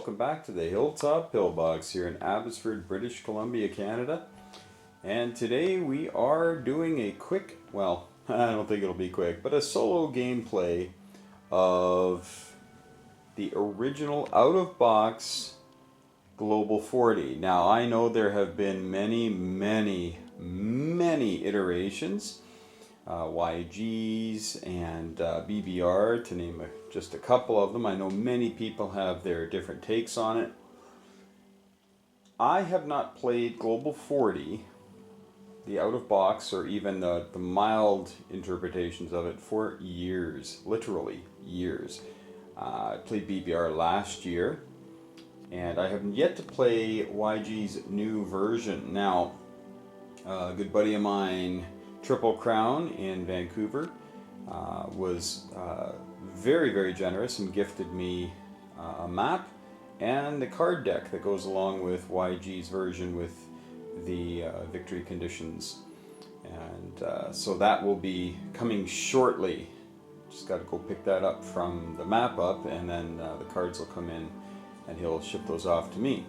welcome back to the Hilltop Pillbox here in Abbotsford, British Columbia, Canada. And today we are doing a quick, well, I don't think it'll be quick, but a solo gameplay of the original out-of-box Global 40. Now, I know there have been many iterations, YGs and BBR, to name just a couple of them. I know many people have their different takes on it. I have not played Global 40, the out-of-box, or even the mild interpretations of it for years, literally years. I played BBR last year, and I have yet to play YG's new version. Now, a good buddy of mine, Triple Crown in Vancouver, was very generous and gifted me a map and the card deck that goes along with YG's version with the victory conditions. And so that will be coming shortly. Just got to go pick that up from the map up, and then the cards will come in and he'll ship those off to me.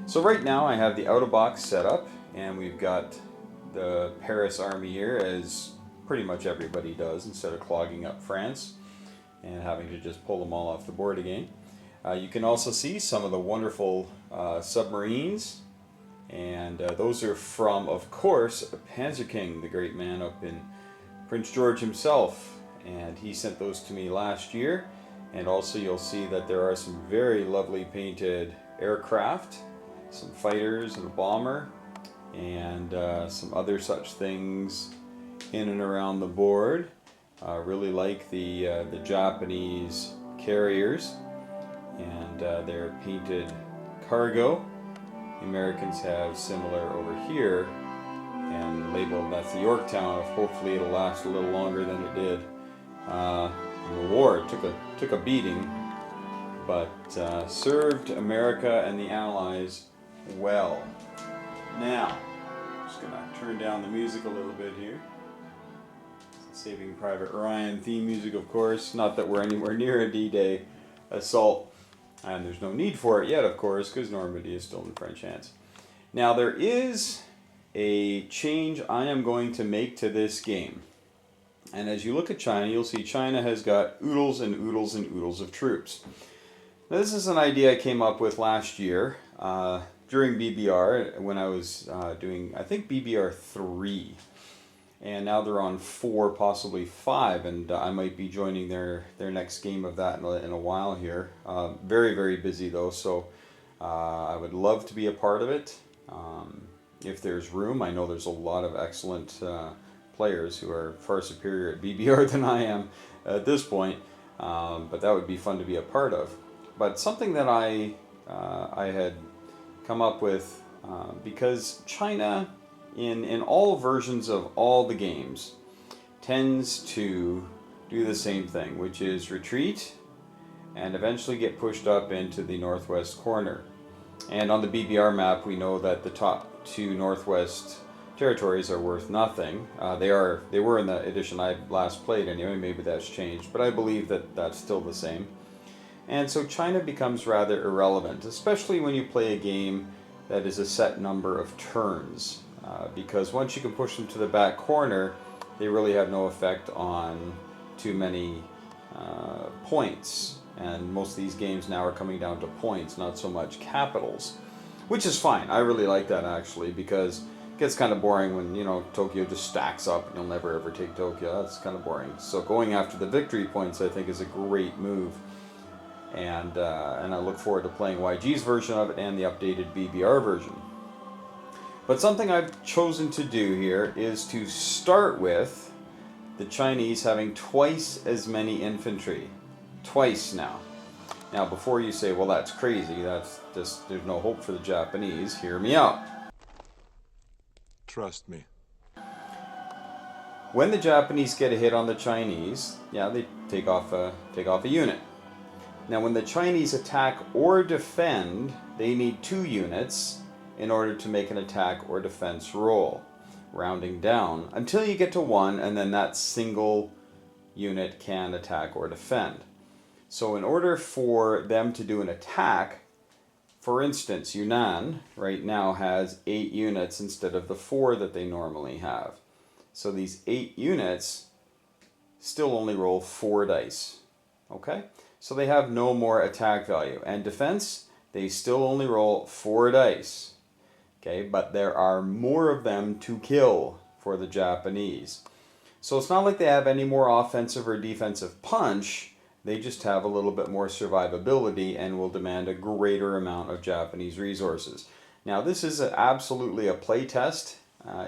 So right now I have the out-of-box set up, and we've got the Paris army here, as pretty much everybody does, instead of clogging up France and having to just pull them all off the board again. You can also see some of the wonderful submarines, and those are from, of course, Panzer King, the great man up in Prince George himself, and he sent those to me last year. And also you'll see that there are some very lovely painted aircraft, some fighters and a bomber, and some other such things in and around the board. Really like the Japanese carriers and their painted cargo. The Americans have similar over here and labeled, that's the Yorktown. Hopefully it'll last a little longer than it did in the war. It took a beating, but served America and the Allies well. Now, I'm just gonna turn down the music a little bit here. Saving Private Ryan theme music, of course. Not that we're anywhere near a D-Day assault, and there's no need for it yet, of course, because Normandy is still in French hands. Now, there is a change I am going to make to this game. And as you look at China, you'll see China has got oodles and oodles and oodles of troops. Now, this is an idea I came up with last year during BBR, when I was doing, I think, BBR 3. And now they're on 4, possibly 5, and I might be joining their next game of that in a while here. Very busy though, so I would love to be a part of it. If there's room, I know there's a lot of excellent players who are far superior at BBR than I am at this point, but that would be fun to be a part of. But something that I had come up with, because China, in all versions of all the games, tends to do the same thing, which is retreat and eventually get pushed up into the northwest corner. And on the BBR map, we know that the top 2 northwest territories are worth nothing. They were in the edition I last played anyway. Maybe that's changed, but I believe that that's still the same. And so China becomes rather irrelevant, especially when you play a game that is a set number of turns. Because once you can push them to the back corner, they really have no effect on too many points. And most of these games now are coming down to points, not so much capitals, which is fine. I really like that, actually, because it gets kind of boring when, you know, Tokyo just stacks up and you'll never ever take Tokyo. That's kind of boring. So going after the victory points, I think, is a great move. And I look forward to playing YG's version of it and the updated BBR version. But something I've chosen to do here is to start with the Chinese having twice as many infantry. Twice now. Now, before you say, well, that's crazy, that's just, there's no hope for the Japanese, hear me out. Trust me. When the Japanese get a hit on the Chinese, yeah, they take off a unit. Now, when the Chinese attack or defend, they need 2 units in order to make an attack or defense roll, rounding down until you get to 1, and then that single unit can attack or defend. So in order for them to do an attack, For instance, Yunnan right now has 8 units instead of the 4 that they normally have. So these 8 units still only roll 4 dice. Okay? So they have no more attack value. And defense, they still only roll 4 dice. Okay? But there are more of them to kill for the Japanese. So it's not like they have any more offensive or defensive punch. They just have a little bit more survivability and will demand a greater amount of Japanese resources. Now this is absolutely a play test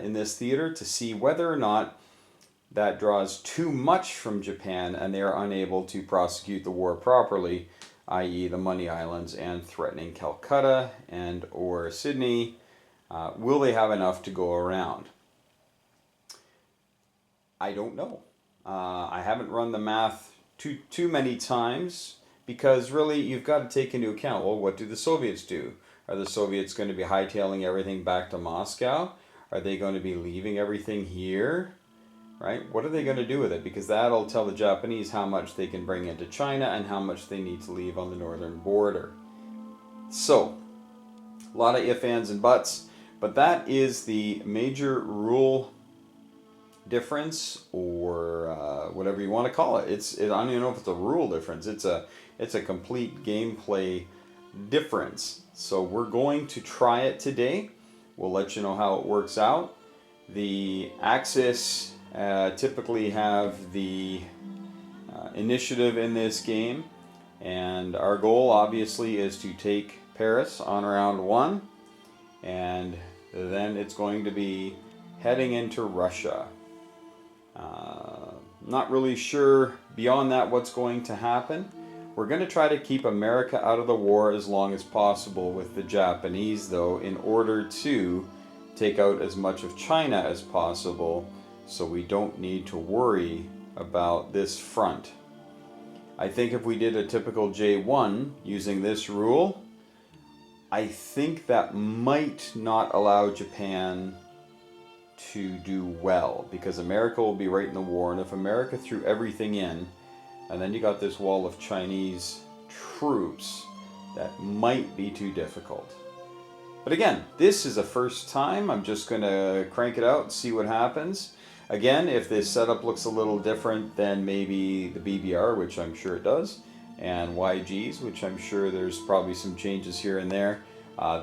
in this theater to see whether or not that draws too much from Japan and they are unable to prosecute the war properly, i.e. the Money Islands and threatening Calcutta and or Sydney. Will they have enough to go around? I don't know. I haven't run the math too many times because really you've got to take into account, well, what do the Soviets do? Are the Soviets going to be hightailing everything back to Moscow? Are they going to be leaving everything here? Right? What are they going to do with it? Because that'll tell the Japanese how much they can bring into China and how much they need to leave on the northern border. So, a lot of ifs, ands, and buts, but that is the major rule difference, or whatever you want to call it. I don't even know if it's a rule difference. It's a complete gameplay difference. So we're going to try it today. We'll let you know how it works out. The Axis typically have the initiative in this game, and our goal obviously is to take Paris on round 1, and then it's going to be heading into Russia. Not really sure beyond that what's going to happen. We're going to try to keep America out of the war as long as possible with the Japanese, though, in order to take out as much of China as possible so we don't need to worry about this front. I think if we did a typical J1 using this rule, I think that might not allow Japan to do well, because America will be right in the war, and if America threw everything in and then you got this wall of Chinese troops, that might be too difficult. But again, this is a first time. I'm just going to crank it out and see what happens. Again, if this setup looks a little different than maybe the BBR, which I'm sure it does, and YGs, which I'm sure there's probably some changes here and there.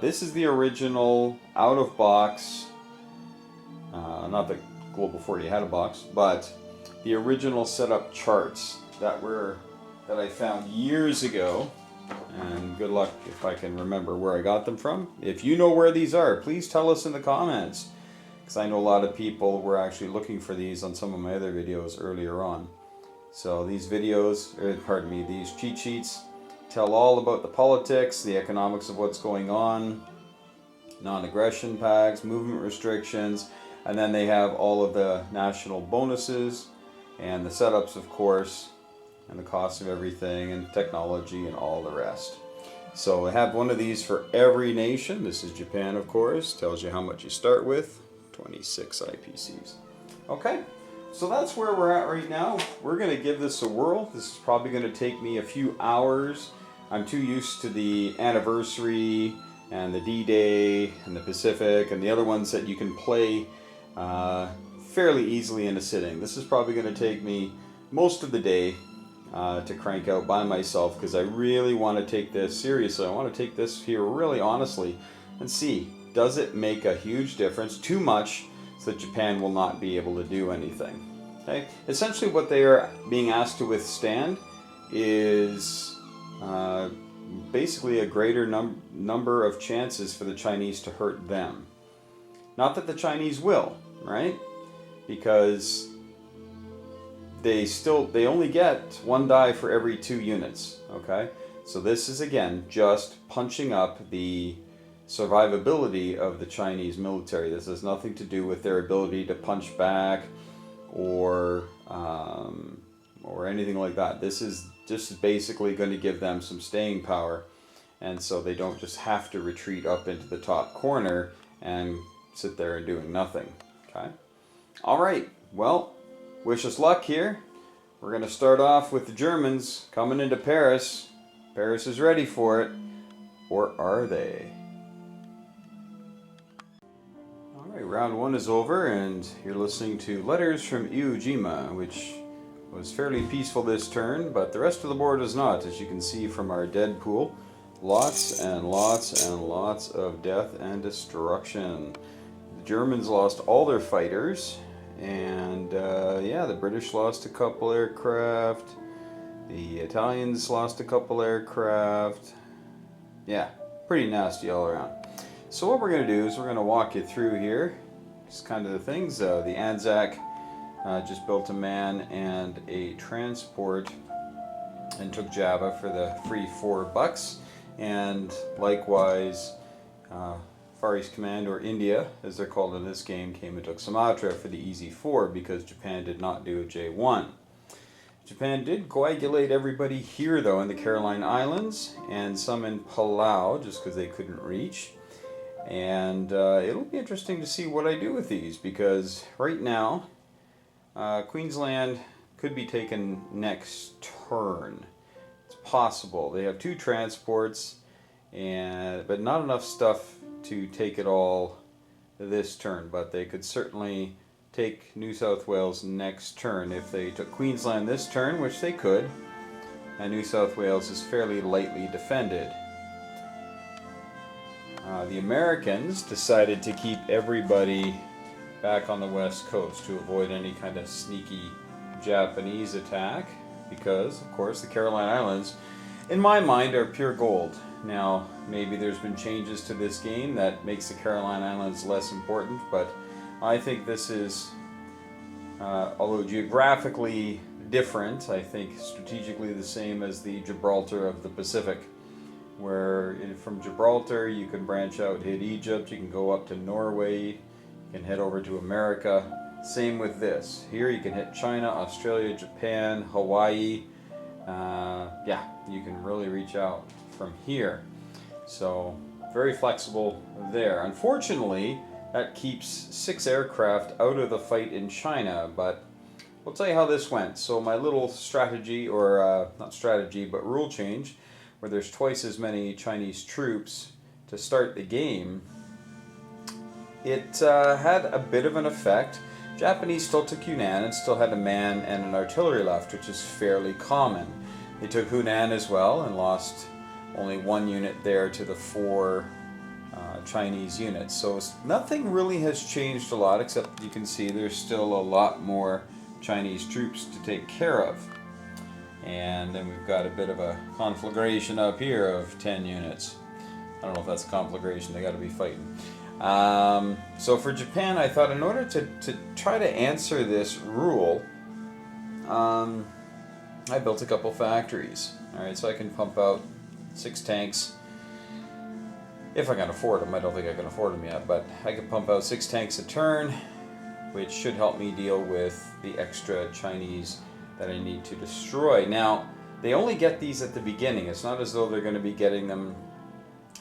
This is the original out-of-box. Not that Global 40 had a box, but the original setup charts that I found years ago. And good luck if I can remember where I got them from. If you know where these are, please tell us in the comments, because I know a lot of people were actually looking for these on some of my other videos earlier on. So these videos, these cheat sheets tell all about the politics, the economics of what's going on, non-aggression pacts, movement restrictions, and then they have all of the national bonuses and the setups, of course, and the cost of everything and technology and all the rest. So I have one of these for every nation. This is Japan, of course. Tells you how much you start with. 26 IPCs. Okay, so that's where we're at right now. We're going to give this a whirl. This is probably going to take me a few hours. I'm too used to the anniversary and the D-Day and the Pacific and the other ones that you can play fairly easily in a sitting. This is probably going to take me most of the day to crank out by myself, because I really want to take this seriously. I want to take this here really honestly and see, does it make a huge difference, too much, so that Japan will not be able to do anything. Okay? Essentially what they are being asked to withstand is basically a greater number of chances for the Chinese to hurt them. Not that the Chinese will, right? Because they only get 1 die for every 2 units, okay? So this is, again, just punching up the survivability of the Chinese military. This has nothing to do with their ability to punch back or anything like that. This is just basically going to give them some staying power, and so they don't just have to retreat up into the top corner and sit there and doing nothing, okay? All right, well, wish us luck here. We're going to start off with the Germans coming into Paris. Paris is ready for it. Or are they? Alright, round one is over, and you're listening to Letters from Iwo Jima, which was fairly peaceful this turn, but the rest of the board was not, as you can see from our dead pool. Lots and lots and lots of death and destruction. The Germans lost all their fighters, and yeah, the British lost a couple aircraft. The Italians lost a couple aircraft. Yeah, pretty nasty all around. So what we're going to do is we're going to walk you through here, just kind of the things. The Anzac just built a man and a transport and took Java for the free $4. And likewise, Far East Command, or India as they're called in this game, came and took Sumatra for the easy 4 because Japan did not do a J1. Japan did coagulate everybody here though in the Caroline Islands and some in Palau just because they couldn't reach. And it'll be interesting to see what I do with these, because right now Queensland could be taken next turn. It's possible. They have 2 transports, but not enough stuff to take it all this turn. But they could certainly take New South Wales next turn if they took Queensland this turn, which they could. And New South Wales is fairly lightly defended. The Americans decided to keep everybody back on the west coast to avoid any kind of sneaky Japanese attack, because of course the Caroline Islands in my mind are pure gold. Now maybe there's been changes to this game that makes the Caroline Islands less important, but I think this is although geographically different, I think strategically the same as the Gibraltar of the Pacific, where from Gibraltar you can branch out, hit Egypt, you can go up to Norway, you can head over to America. Same with this. Here you can hit China, Australia, Japan, Hawaii. Yeah, you can really reach out from here. So very flexible there. Unfortunately, that keeps 6 aircraft out of the fight in China, but we'll tell you how this went. So my little strategy, or not strategy, but rule change, where there's twice as many Chinese troops to start the game, it had a bit of an effect. Japanese still took Yunnan and still had a man and an artillery left, which is fairly common. They took Hunan as well and lost only 1 unit there to the 4 Chinese units. So nothing really has changed a lot, except you can see there's still a lot more Chinese troops to take care of. And then we've got a bit of a conflagration up here of 10 units. I don't know if that's a conflagration, they got to be fighting. So for Japan, I thought in order to try to answer this rule, I built a couple factories. Alright, so I can pump out 6 tanks. If I can afford them. I don't think I can afford them yet, but I can pump out 6 tanks a turn, which should help me deal with the extra Chinese that I need to destroy. Now, they only get these at the beginning. It's not as though they're going to be getting them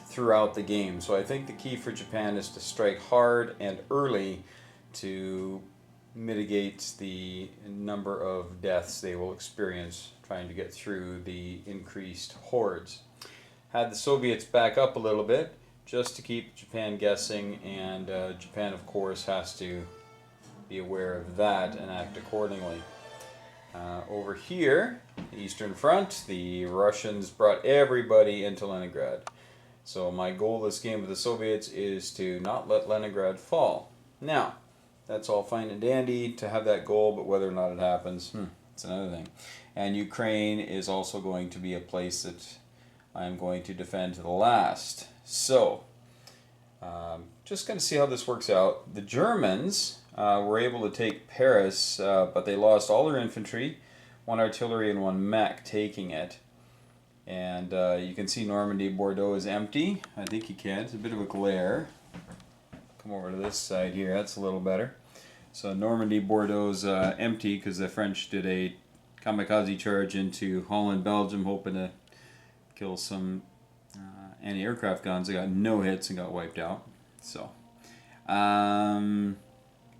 throughout the game. So I think the key for Japan is to strike hard and early to mitigate the number of deaths they will experience trying to get through the increased hordes. Had the Soviets back up a little bit just to keep Japan guessing, and Japan of course has to be aware of that and act accordingly. Over here, the Eastern Front, the Russians brought everybody into Leningrad. So my goal this game with the Soviets is to not let Leningrad fall. Now, that's all fine and dandy to have that goal, but whether or not it happens, it's another thing. And Ukraine is also going to be a place that I'm going to defend to the last. So, just going to see how this works out. The Germans were able to take Paris, but they lost all their infantry, 1 artillery and 1 mech taking it. And you can see Normandy, Bordeaux is empty. I think you can. It's a bit of a glare. Come over to this side here. That's a little better. So Normandy, Bordeaux's empty because the French did a kamikaze charge into Holland, Belgium, hoping to kill some anti-aircraft guns. They got no hits and got wiped out. So,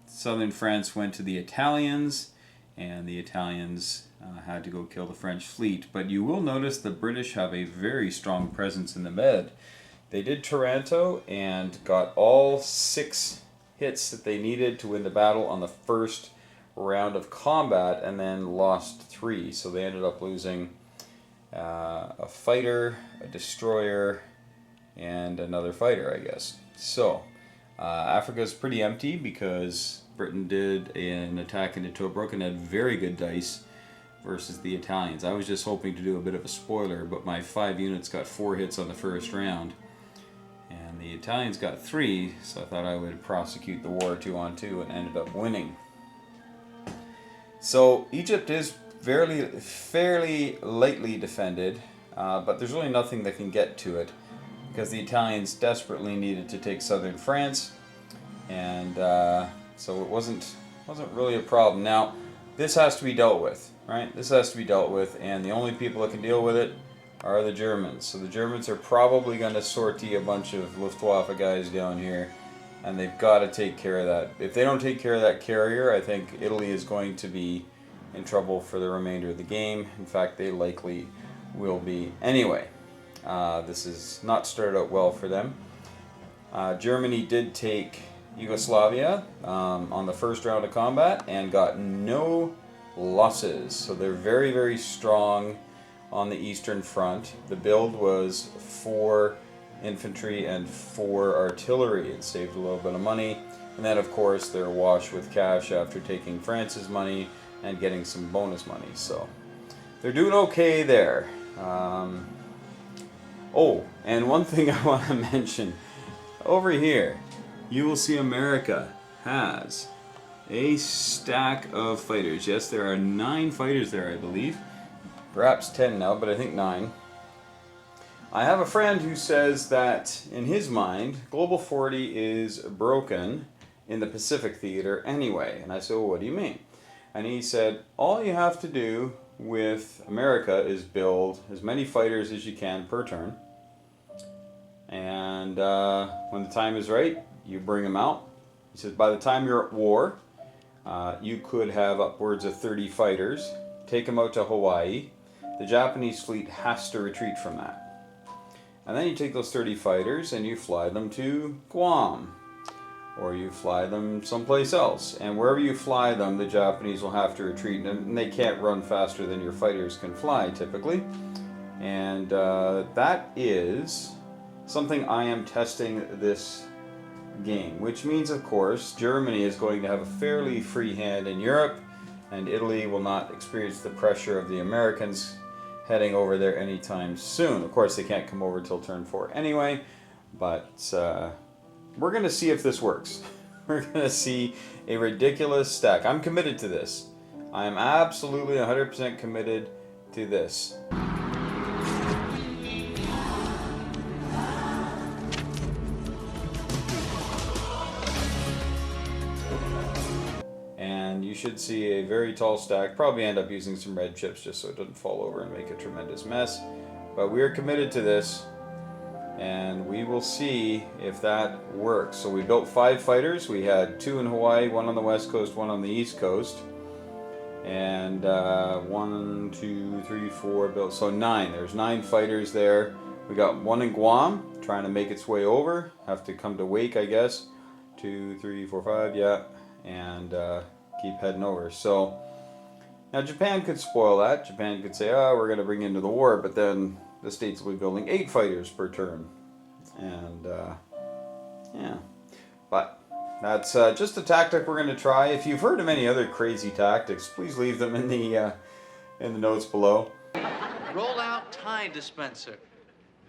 southern France went to the Italians, and the Italians had to go kill the French fleet. But you will notice the British have a very strong presence in the Med. They did Taranto and got all 6 hits that they needed to win the battle on the first round of combat, and then lost 3. So they ended up losing a fighter, a destroyer, and another fighter, I guess. So Africa's pretty empty because Britain did an attack into Tobruk and had very good dice versus the Italians. I was just hoping to do a bit of a spoiler, but my 5 units got 4 hits on the first round, and the Italians got 3, so I thought I would prosecute the war 2-on-2 and ended up winning. So Egypt is fairly lightly defended, but there's really nothing that can get to it because the Italians desperately needed to take southern France, and so it wasn't really a problem. Now, this has to be dealt with, right? This has to be dealt with, and the only people that can deal with it are the Germans. So the Germans are probably going to sortie a bunch of Luftwaffe guys down here, and they've got to take care of that. If they don't take care of that carrier, I think Italy is going to be in trouble for the remainder of the game. In fact, they likely will be anyway. This has not started out well for them. Germany did take Yugoslavia on the first round of combat and got no losses. So they're very strong on the Eastern Front. The build was 4 infantry and 4 artillery. It saved a little bit of money. And then, of course, they're awash with cash after taking France's money and getting some bonus money. So they're doing okay there. Oh, and one thing I want to mention. Over here, you will see America has a stack of fighters. Yes, there are 9 fighters there, I believe. Perhaps 10 now, but I think 9. I have a friend who says that, in his mind, Global 40 is broken in the Pacific Theater anyway. And I said, well, what do you mean? And he said, all you have to do with America is build as many fighters as you can per turn. And when the time is right, you bring them out. He says, by the time you're at war, you could have upwards of 30 fighters. Take them out to Hawaii. The Japanese fleet has to retreat from that. And then you take those 30 fighters and you fly them to Guam. Or you fly them someplace else. And wherever you fly them, the Japanese will have to retreat. And they can't run faster than your fighters can fly, typically. And that is something I am testing this game. Which means, of course, Germany is going to have a fairly free hand in Europe. And Italy will not experience the pressure of the Americans heading over there anytime soon. Of course, they can't come over till turn 4 anyway. But we're going to see if this works. We're going to see a ridiculous stack. I'm committed to this. I am absolutely 100% committed to this. And you should see a very tall stack. Probably end up using some red chips just so it doesn't fall over and make a tremendous mess. But we are committed to this. And we will see if that works. So we built 5 fighters. We had 2 in Hawaii, 1 on the west coast, 1 on the east coast. And 1, 2, 3, 4 built. So 9. There's 9 fighters there. We got 1 in Guam, trying to make its way over. Have to come to Wake, I guess. 2, 3, 4, 5, yeah. And keep heading over. So now Japan could spoil that. Japan could say, oh, we're going to bring you into the war. But then the States will be building 8 fighters per turn. And, yeah. But that's just a tactic we're going to try. If you've heard of any other crazy tactics, please leave them in the notes below. Roll out tie dispenser.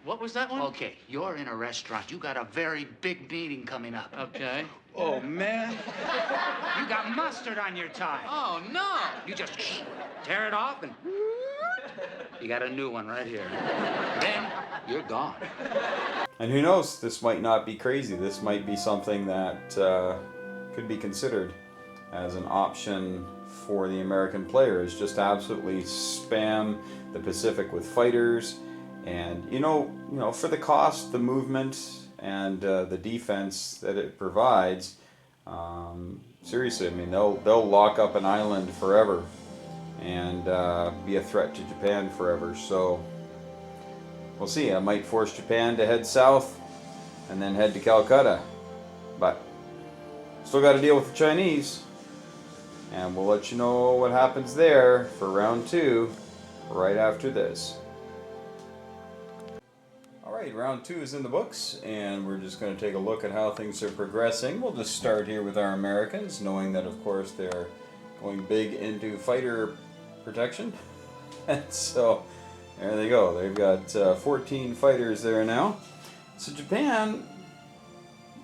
What was that one? Okay, you're in a restaurant. You got a very big meeting coming up. Okay. Oh, man. You got mustard on your tie. Oh, no. You just tear it off and you got a new one right here. Then you're gone. And who knows, this might not be crazy. This might be something that could be considered as an option for the American players. Just absolutely spam the Pacific with fighters. And, you know, for the cost, the movement, and the defense that it provides, Seriously, I mean, they'll lock up an island forever and be a threat to Japan forever. So we'll see. I might force Japan to head south and then head to Calcutta, but still got to deal with the Chinese, and we'll let you know what happens there for round 2 right after this. Alright, round 2 is in the books, and we're just going to take a look at how things are progressing. We'll just start here with our Americans, knowing that of course they're going big into fighter protection. And so there they go. They've got 14 fighters there now. So Japan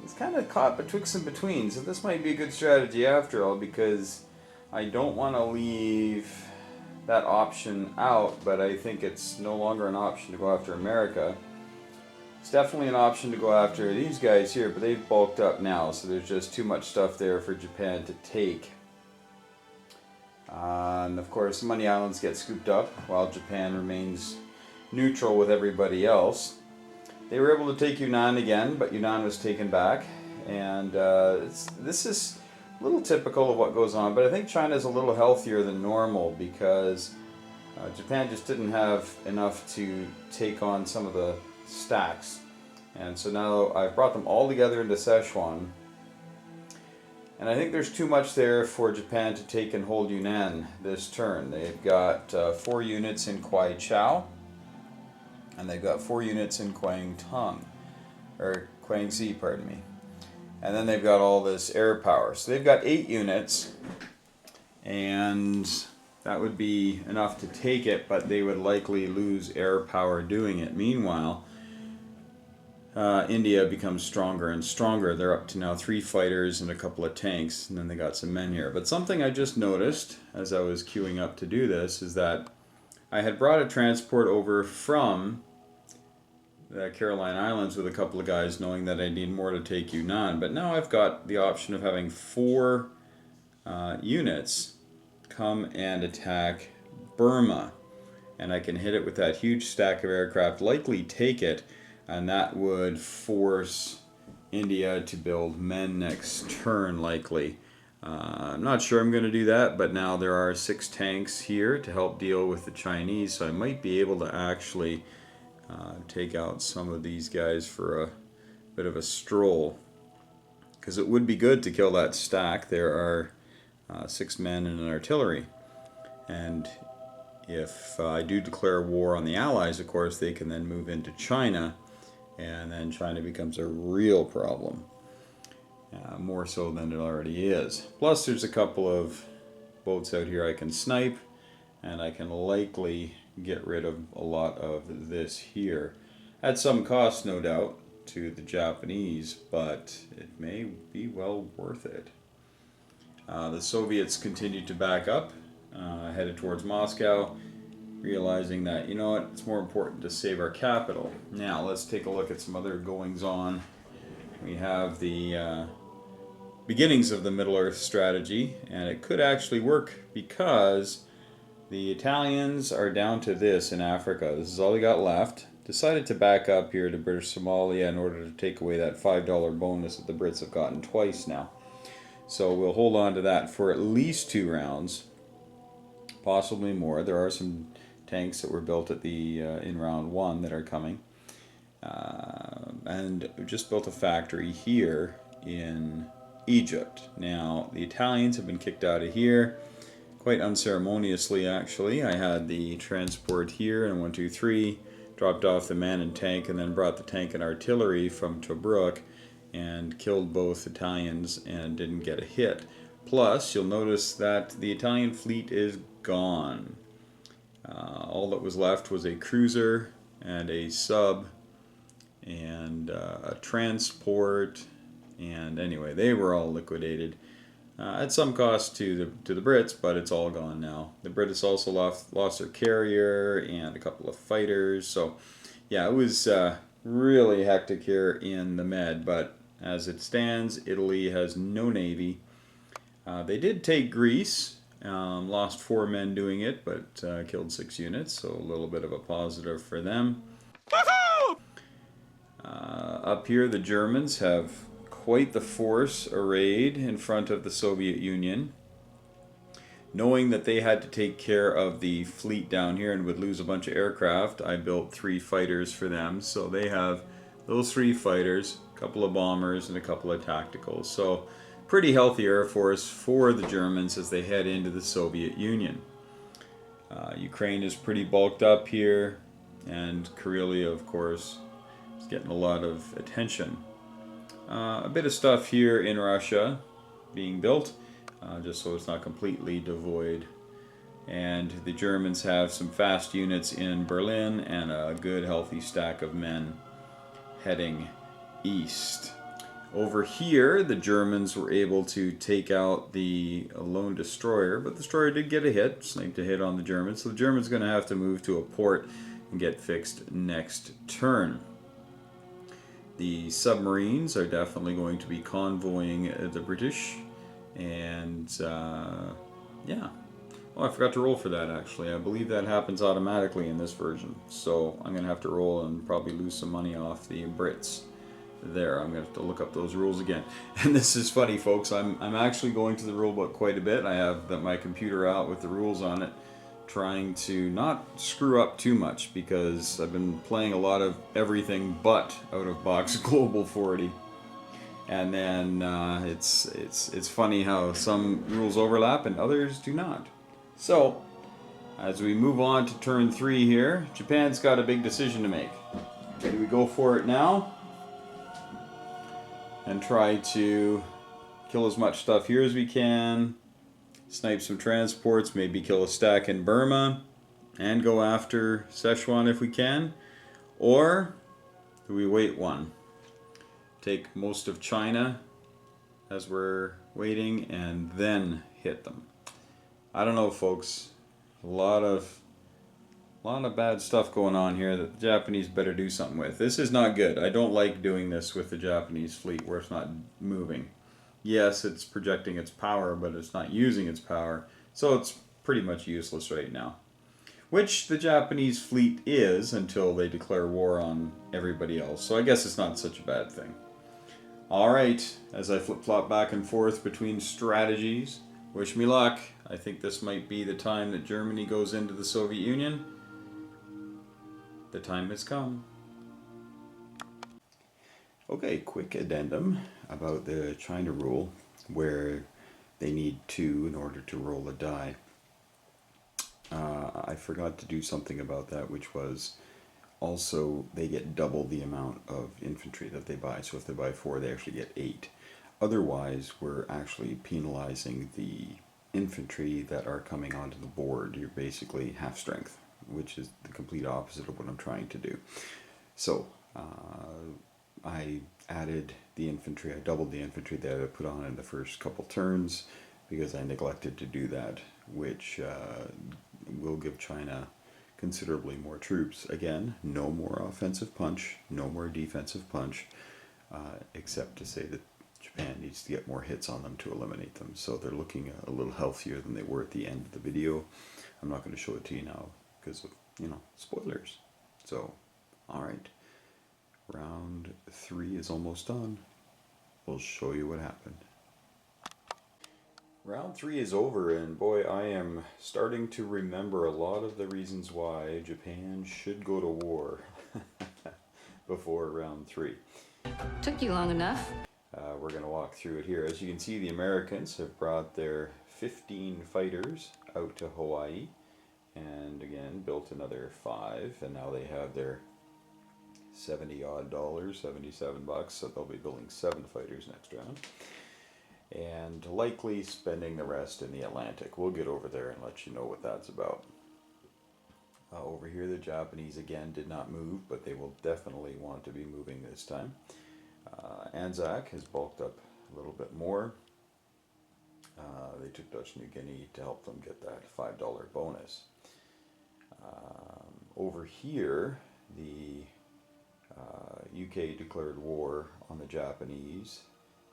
is kind of caught betwixt and between, so this might be a good strategy after all, because I don't want to leave that option out, but I think it's no longer an option to go after America. It's definitely an option to go after these guys here, but they've bulked up now, so there's just too much stuff there for Japan to take. And of course, the Money Islands get scooped up while Japan remains neutral with everybody else. They were able to take Yunnan again, but Yunnan was taken back. And this is a little typical of what goes on, but I think China's a little healthier than normal because Japan just didn't have enough to take on some of the stacks. And so now I've brought them all together into Szechuan. And I think there's too much there for Japan to take and hold Yunnan this turn. They've got 4 units in Kwai Chao, and they've got 4 units in Kwangtung, or Kwangzi, pardon me. And then they've got all this air power. So they've got 8 units, and that would be enough to take it, but they would likely lose air power doing it. Meanwhile, India becomes stronger and stronger. They're up to now 3 fighters and a couple of tanks, and then they got some men here. But something I just noticed as I was queuing up to do this is that I had brought a transport over from the Caroline Islands with a couple of guys, knowing that I need more to take Yunnan. But now I've got the option of having 4 units come and attack Burma. And I can hit it with that huge stack of aircraft, likely take it, and that would force India to build men next turn, likely. I'm not sure I'm going to do that, but now there are 6 tanks here to help deal with the Chinese, so I might be able to actually take out some of these guys for a bit of a stroll. Because it would be good to kill that stack. There are 6 men and an artillery. And if I do declare war on the Allies, of course, they can then move into China, and then China becomes a real problem. More so than it already is. Plus there's a couple of boats out here I can snipe, and I can likely get rid of a lot of this here. At some cost, no doubt, to the Japanese, but it may be well worth it. The Soviets continued to back up, headed towards Moscow, realizing that, you know what, it's more important to save our capital. Now let's take a look at some other goings on. We have the beginnings of the Middle Earth strategy, and it could actually work because the Italians are down to this in Africa. This is all they got left. Decided to back up here to British Somalia in order to take away that $5 bonus that the Brits have gotten twice now. So we'll hold on to that for at least 2 rounds, possibly more. There are some tanks that were built at the in round 1 that are coming. And we just built a factory here in Egypt. Now, the Italians have been kicked out of here quite unceremoniously, actually. I had the transport here in 1, 2, 3, dropped off the man and tank, and then brought the tank and artillery from Tobruk and killed both Italians and didn't get a hit. Plus, you'll notice that the Italian fleet is gone. All that was left was a cruiser and a sub and a transport, and anyway, they were all liquidated at some cost to the Brits, but it's all gone now. The British also lost their carrier and a couple of fighters, so yeah, it was really hectic here in the Med, but as it stands, Italy has no navy. They did take Greece. Lost 4 men doing it, but killed 6 units, so a little bit of a positive for them. Up here, the Germans have quite the force arrayed in front of the Soviet Union. Knowing that they had to take care of the fleet down here and would lose a bunch of aircraft, I built 3 fighters for them. So they have those 3 fighters, a couple of bombers, and a couple of tacticals. So pretty healthy air force for the Germans as they head into the Soviet Union. Ukraine is pretty bulked up here, and Karelia, of course, is getting a lot of attention. A bit of stuff here in Russia being built, just so it's not completely devoid. And the Germans have some fast units in Berlin and a good healthy stack of men heading east. Over here, the Germans were able to take out the lone destroyer, but the destroyer did get a hit, sniped a hit on the Germans, so the Germans are going to have to move to a port and get fixed next turn. The submarines are definitely going to be convoying the British, and yeah. Oh, I forgot to roll for that actually. I believe that happens automatically in this version, so I'm going to have to roll and probably lose some money off the Brits. There, I'm going to have to look up those rules again. And this is funny, folks. I'm actually going to the rule book quite a bit. I have my computer out with the rules on it, trying to not screw up too much because I've been playing a lot of everything but out of box Global 40. And then it's funny how some rules overlap and others do not. So, as we move on to turn 3 here, Japan's got a big decision to make. Do we go for it now and try to kill as much stuff here as we can, snipe some transports, maybe kill a stack in Burma, and go after Szechuan if we can? Or do we wait one? Take most of China as we're waiting and then hit them. I don't know, folks. A lot of bad stuff going on here that the Japanese better do something with. This is not good. I don't like doing this with the Japanese fleet where it's not moving. Yes, it's projecting its power, but it's not using its power. So it's pretty much useless right now. Which the Japanese fleet is until they declare war on everybody else. So I guess it's not such a bad thing. Alright, as I flip-flop back and forth between strategies, wish me luck. I think this might be the time that Germany goes into the Soviet Union. The time has come. Okay, quick addendum about the China rule, where they need 2 in order to roll a die. I forgot to do something about that, which was also they get double the amount of infantry that they buy. So if they buy 4, they actually get 8. Otherwise, we're actually penalizing the infantry that are coming onto the board. You're basically half strength, which is the complete opposite of what I'm trying to do. So I added the infantry, I doubled the infantry that I put on in the first couple turns because I neglected to do that, which will give China considerably more troops. Again, no more offensive punch, no more defensive punch, except to say that Japan needs to get more hits on them to eliminate them. So they're looking a little healthier than they were at the end of the video. I'm not going to show it to you now because of, spoilers. So, alright. Round 3 is almost done. We'll show you what happened. Round 3 is over, and boy, I am starting to remember a lot of the reasons why Japan should go to war before round 3. Took you long enough. We're going to walk through it here. As you can see, the Americans have brought their 15 fighters out to Hawaii, and again built another 5, and now they have their $70 odd, 77 bucks, so they'll be building 7 fighters next round. And likely spending the rest in the Atlantic. We'll get over there and let you know what that's about. Over here, the Japanese again did not move, but they will definitely want to be moving this time. Anzac has bulked up a little bit more. They took Dutch New Guinea to help them get that $5 bonus. Over here, the UK declared war on the Japanese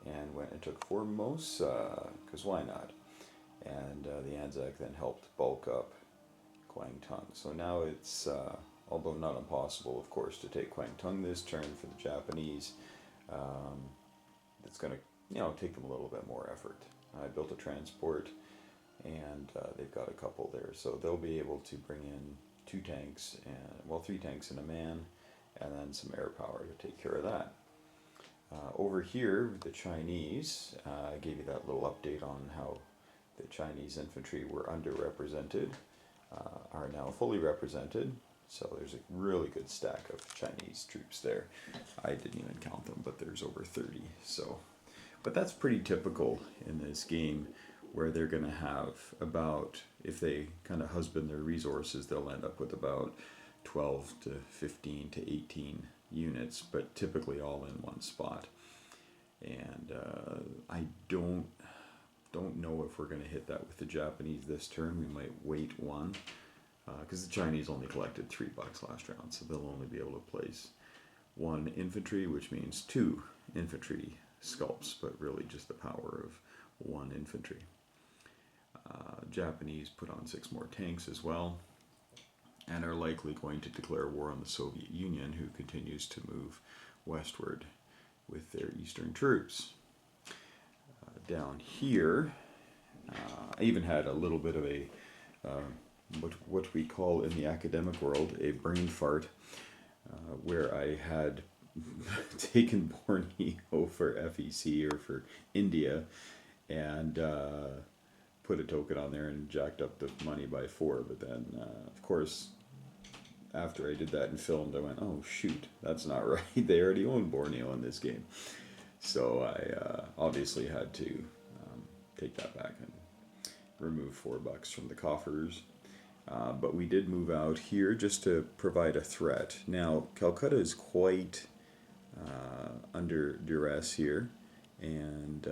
and went and took Formosa, because why not? And the Anzac then helped bulk up Kwangtung. So now it's, although not impossible, of course, to take Kwangtung this turn for the Japanese. it's going to, you know, take them a little bit more effort. I built a transport, and they've got a couple there, so they'll be able to bring in 2 tanks, and well, 3 tanks and a man, and then some air power to take care of that. Over here, the Chinese, I gave you that little update on how the Chinese infantry were underrepresented, are now fully represented. So there's a really good stack of Chinese troops there. I didn't even count them, but there's over 30. So, but that's pretty typical in this game, where they're going to have about, if they kind of husband their resources, they'll end up with about 12 to 15 to 18 units, but typically all in one spot. And I don't know if we're going to hit that with the Japanese this turn. We might wait one, because the Chinese only collected $3 last round, so they'll only be able to place 1 infantry, which means 2 infantry sculpts, but really just the power of 1 infantry. Japanese put on 6 more tanks as well, and are likely going to declare war on the Soviet Union, who continues to move westward with their eastern troops. Down here, I even had a little bit of a what we call in the academic world a brain fart, where I had taken Borneo for FEC or for India, and put a token on there and jacked up the money by 4. But then, of course, after I did that and filmed, I went, oh shoot, that's not right. They already own Borneo in this game. So I obviously had to take that back and remove $4 from the coffers. But we did move out here just to provide a threat. Now, Calcutta is quite under duress here, and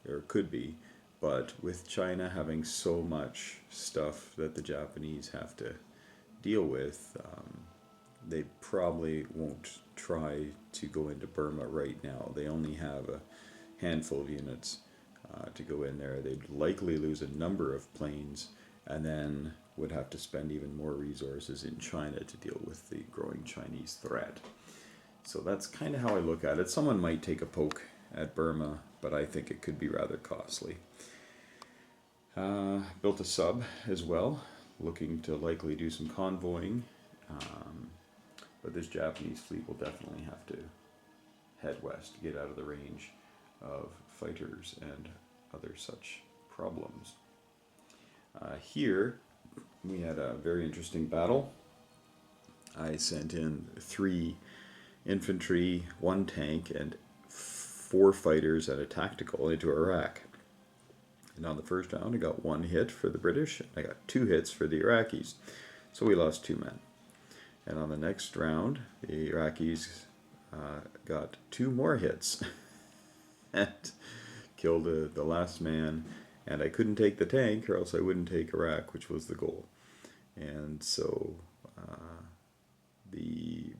or could be, but with China having so much stuff that the Japanese have to deal with, they probably won't try to go into Burma right now. They only have a handful of units to go in there. They'd likely lose a number of planes, and then would have to spend even more resources in China to deal with the growing Chinese threat. So that's kind of how I look at it. Someone might take a poke at Burma, but I think it could be rather costly. Built a sub as well, looking to likely do some convoying. But this Japanese fleet will definitely have to head west to get out of the range of fighters and other such problems. Here, we had a very interesting battle. I sent in 3 infantry, 1 tank, and 4 fighters and a tactical into Iraq. And on the first round, I got 1 hit for the British, and I got 2 hits for the Iraqis. So we lost 2 men. And on the next round, the Iraqis got 2 more hits and killed the last man. And I couldn't take the tank, or else I wouldn't take Iraq, which was the goal. And so the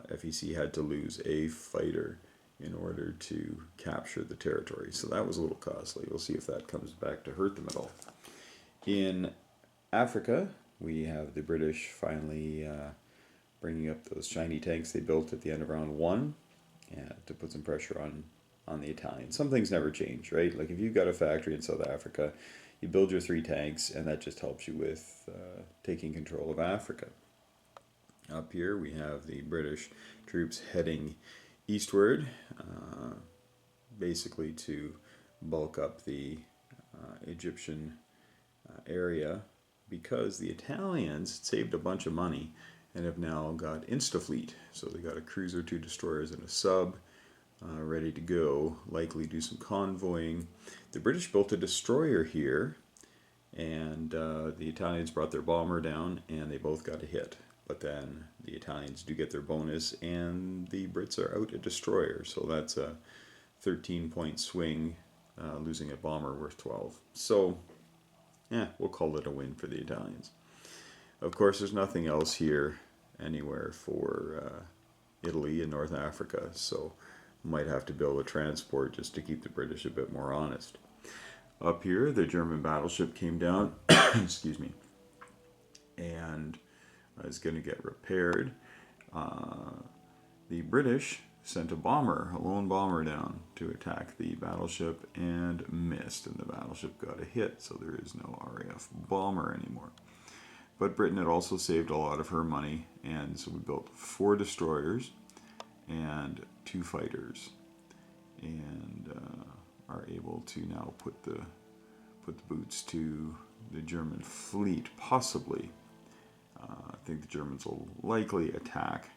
FEC had to lose a fighter in order to capture the territory. So that was a little costly. We'll see if that comes back to hurt them at all. In Africa, we have the British finally bringing up those shiny tanks they built at the end of round 1 to put some pressure on the Italians. Some things never change, right? Like if you've got a factory in South Africa, you build your 3 tanks, and that just helps you with taking control of Africa. Up here we have the British troops heading eastward, basically to bulk up the Egyptian area, because the Italians saved a bunch of money and have now got Instafleet. So they got a cruiser, 2 destroyers, and a sub ready to go, likely do some convoying. The British built a destroyer here, and the Italians brought their bomber down, and they both got a hit. But then the Italians do get their bonus, and the Brits are out a destroyer. So that's a 13-point swing, losing a bomber worth 12. So, yeah, we'll call it a win for the Italians. Of course, there's nothing else here anywhere for Italy and North Africa, so might have to build a transport just to keep the British a bit more honest. Up here, the German battleship came down, excuse me, and is going to get repaired. The British sent a lone bomber down to attack the battleship and missed, and the battleship got a hit, so there is no RAF bomber anymore. But Britain had also saved a lot of her money, and so we built 4 destroyers and 2 fighters, and are able to now put the boots to the German fleet, possibly. I think the Germans will likely attack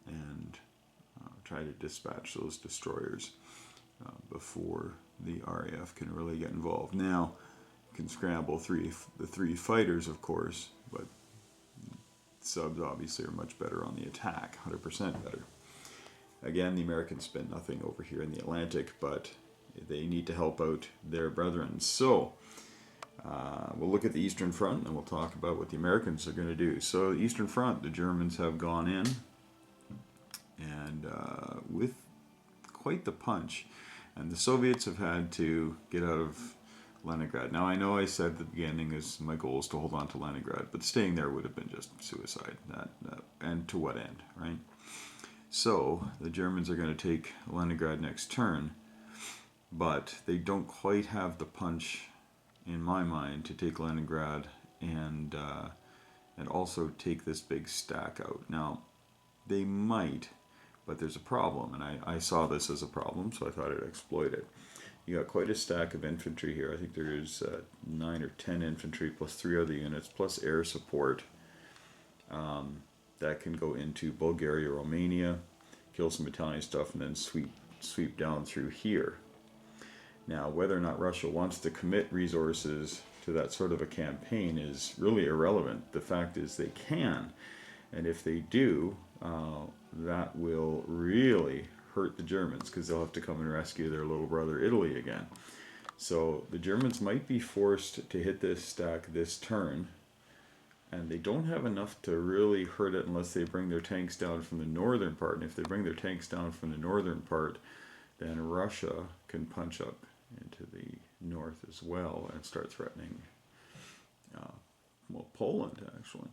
and try to dispatch those destroyers before the RAF can really get involved. Now, you can scramble the 3 fighters, of course, but subs obviously are much better on the attack, 100% better. Again, the Americans spent nothing over here in the Atlantic, but they need to help out their brethren. So, we'll look at the Eastern Front and we'll talk about what the Americans are going to do. So, the Eastern Front, the Germans have gone in and with quite the punch. And the Soviets have had to get out of Leningrad. Now, I know I said at the beginning is my goal is to hold on to Leningrad, but staying there would have been just suicide. And to what end, right? So, the Germans are going to take Leningrad next turn, but they don't quite have the punch, in my mind, to take Leningrad and also take this big stack out. Now, they might, but there's a problem, and I saw this as a problem, so I thought I'd exploit it. You got quite a stack of infantry here. I think there's 9 or 10 infantry plus 3 other units plus air support that can go into Bulgaria, Romania, kill some Italian stuff, and then sweep down through here. Now, whether or not Russia wants to commit resources to that sort of a campaign is really irrelevant. The fact is they can, and if they do, that will really hurt the Germans because they'll have to come and rescue their little brother Italy again. So the Germans might be forced to hit this stack this turn, and they don't have enough to really hurt it unless they bring their tanks down from the northern part. And if they bring their tanks down from the northern part, then Russia can punch up into the north as well and start threatening, Poland, actually.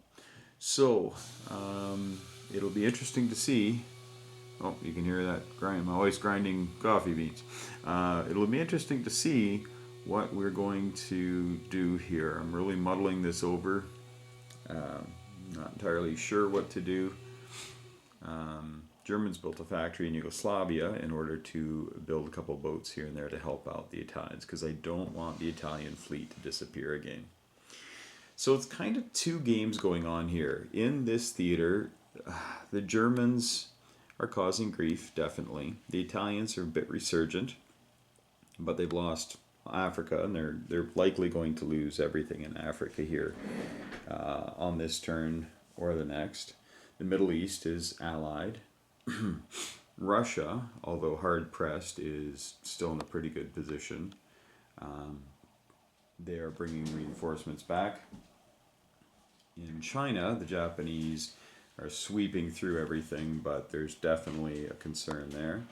So, it'll be interesting to see. Oh, you can hear that grind. I'm always grinding coffee beans. It'll be interesting to see what we're going to do here. I'm really muddling this over. Not entirely sure what to do. Germans built a factory in Yugoslavia in order to build a couple boats here and there to help out the Italians, because I don't want the Italian fleet to disappear again. So it's kind of 2 games going on here. In this theater, the Germans are causing grief, definitely. The Italians are a bit resurgent, but they've lost Africa, and they're likely going to lose everything in Africa here on this turn or the next. The Middle East is allied. Russia, although hard-pressed, is still in a pretty good position. They are bringing reinforcements back. In China, the Japanese are sweeping through everything, but there's definitely a concern there.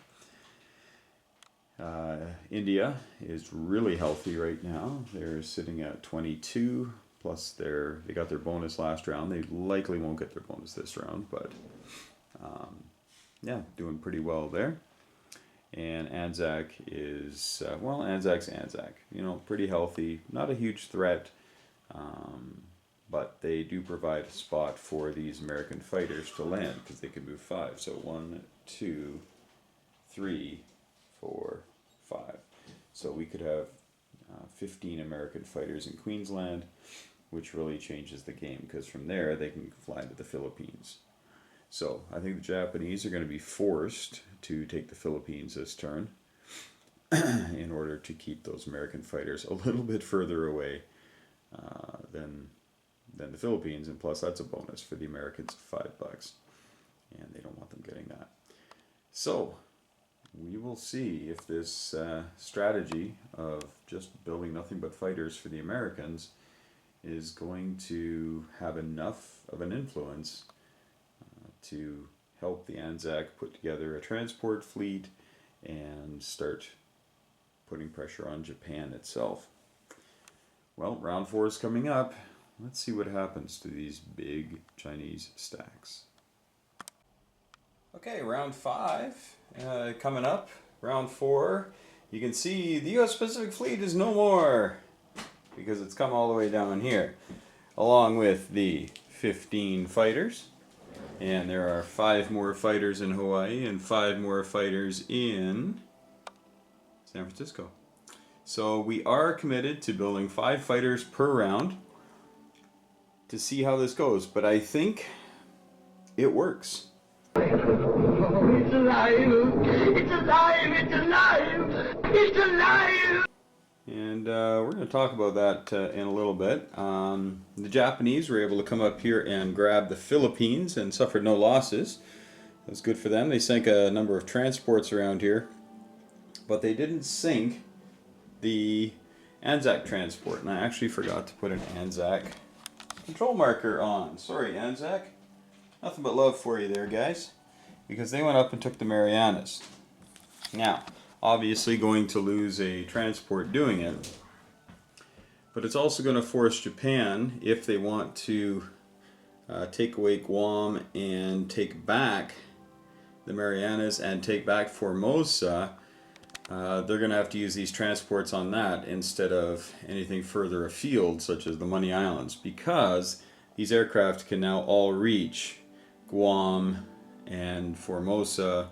India is really healthy right now. They're sitting at 22, plus they got their bonus last round. They likely won't get their bonus this round, but yeah, doing pretty well there. And Anzac is, Anzac's Anzac. Pretty healthy. Not a huge threat, but they do provide a spot for these American fighters to land because they can move 5. So 1, 2, 3, 4, 5. So we could have 15 American fighters in Queensland, which really changes the game because from there they can fly to the Philippines. So I think the Japanese are going to be forced to take the Philippines this turn in order to keep those American fighters a little bit further away than the Philippines, and plus that's a bonus for the Americans of $5, and they don't want them getting that. So we will see if this strategy of just building nothing but fighters for the Americans is going to have enough of an influence to help the Anzac put together a transport fleet and start putting pressure on Japan itself. Well, round 4 is coming up. Let's see what happens to these big Chinese stacks. Okay, round 5 coming up. Round 4. You can see the U.S. Pacific Fleet is no more because it's come all the way down here, along with the 15 fighters. And there are 5 more fighters in Hawaii and 5 more fighters in San Francisco. So we are committed to building 5 fighters per round to see how this goes. But I think it works. Oh, it's alive! It's alive! It's alive! It's alive! And we're going to talk about that in a little bit. The Japanese were able to come up here and grab the Philippines and suffered no losses. It was good for them. They sank a number of transports around here, but they didn't sink the Anzac transport. And I actually forgot to put an Anzac control marker on. Sorry, Anzac. Nothing but love for you there, guys, because they went up and took the Marianas. Now, obviously going to lose a transport doing it, but it's also going to force Japan, if they want to take away Guam and take back the Marianas and take back Formosa, they're going to have to use these transports on that instead of anything further afield, such as the Money Islands, because these aircraft can now all reach Guam and Formosa.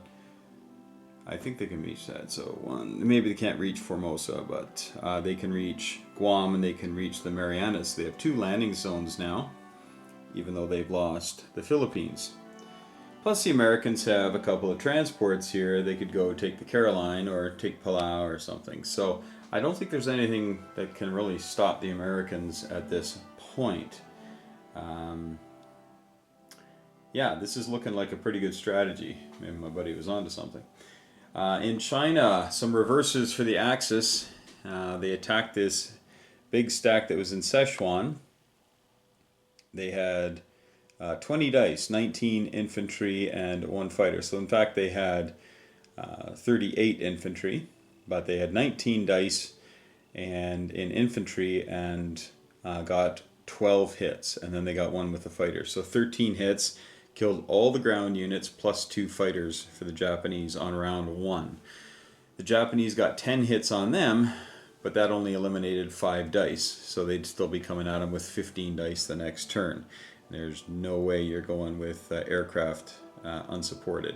I think they can reach that. So maybe they can't reach Formosa, but they can reach Guam and they can reach the Marianas. They have 2 landing zones now, even though they've lost the Philippines. Plus the Americans have a couple of transports here. They could go take the Caroline or take Palau or something. So I don't think there's anything that can really stop the Americans at this point. Yeah, this is looking like a pretty good strategy. Maybe my buddy was onto something. In China, some reverses for the Axis. They attacked this big stack that was in Sichuan. They had 20 dice, 19 infantry, and 1 fighter. So in fact, they had 38 infantry, but they had 19 dice and in infantry and got 12 hits, and then they got 1 with the fighter. So 13 hits. Killed all the ground units plus 2 fighters for the Japanese on round 1. The Japanese got 10 hits on them, but that only eliminated 5 dice, so they'd still be coming at them with 15 dice the next turn. There's no way you're going with aircraft unsupported.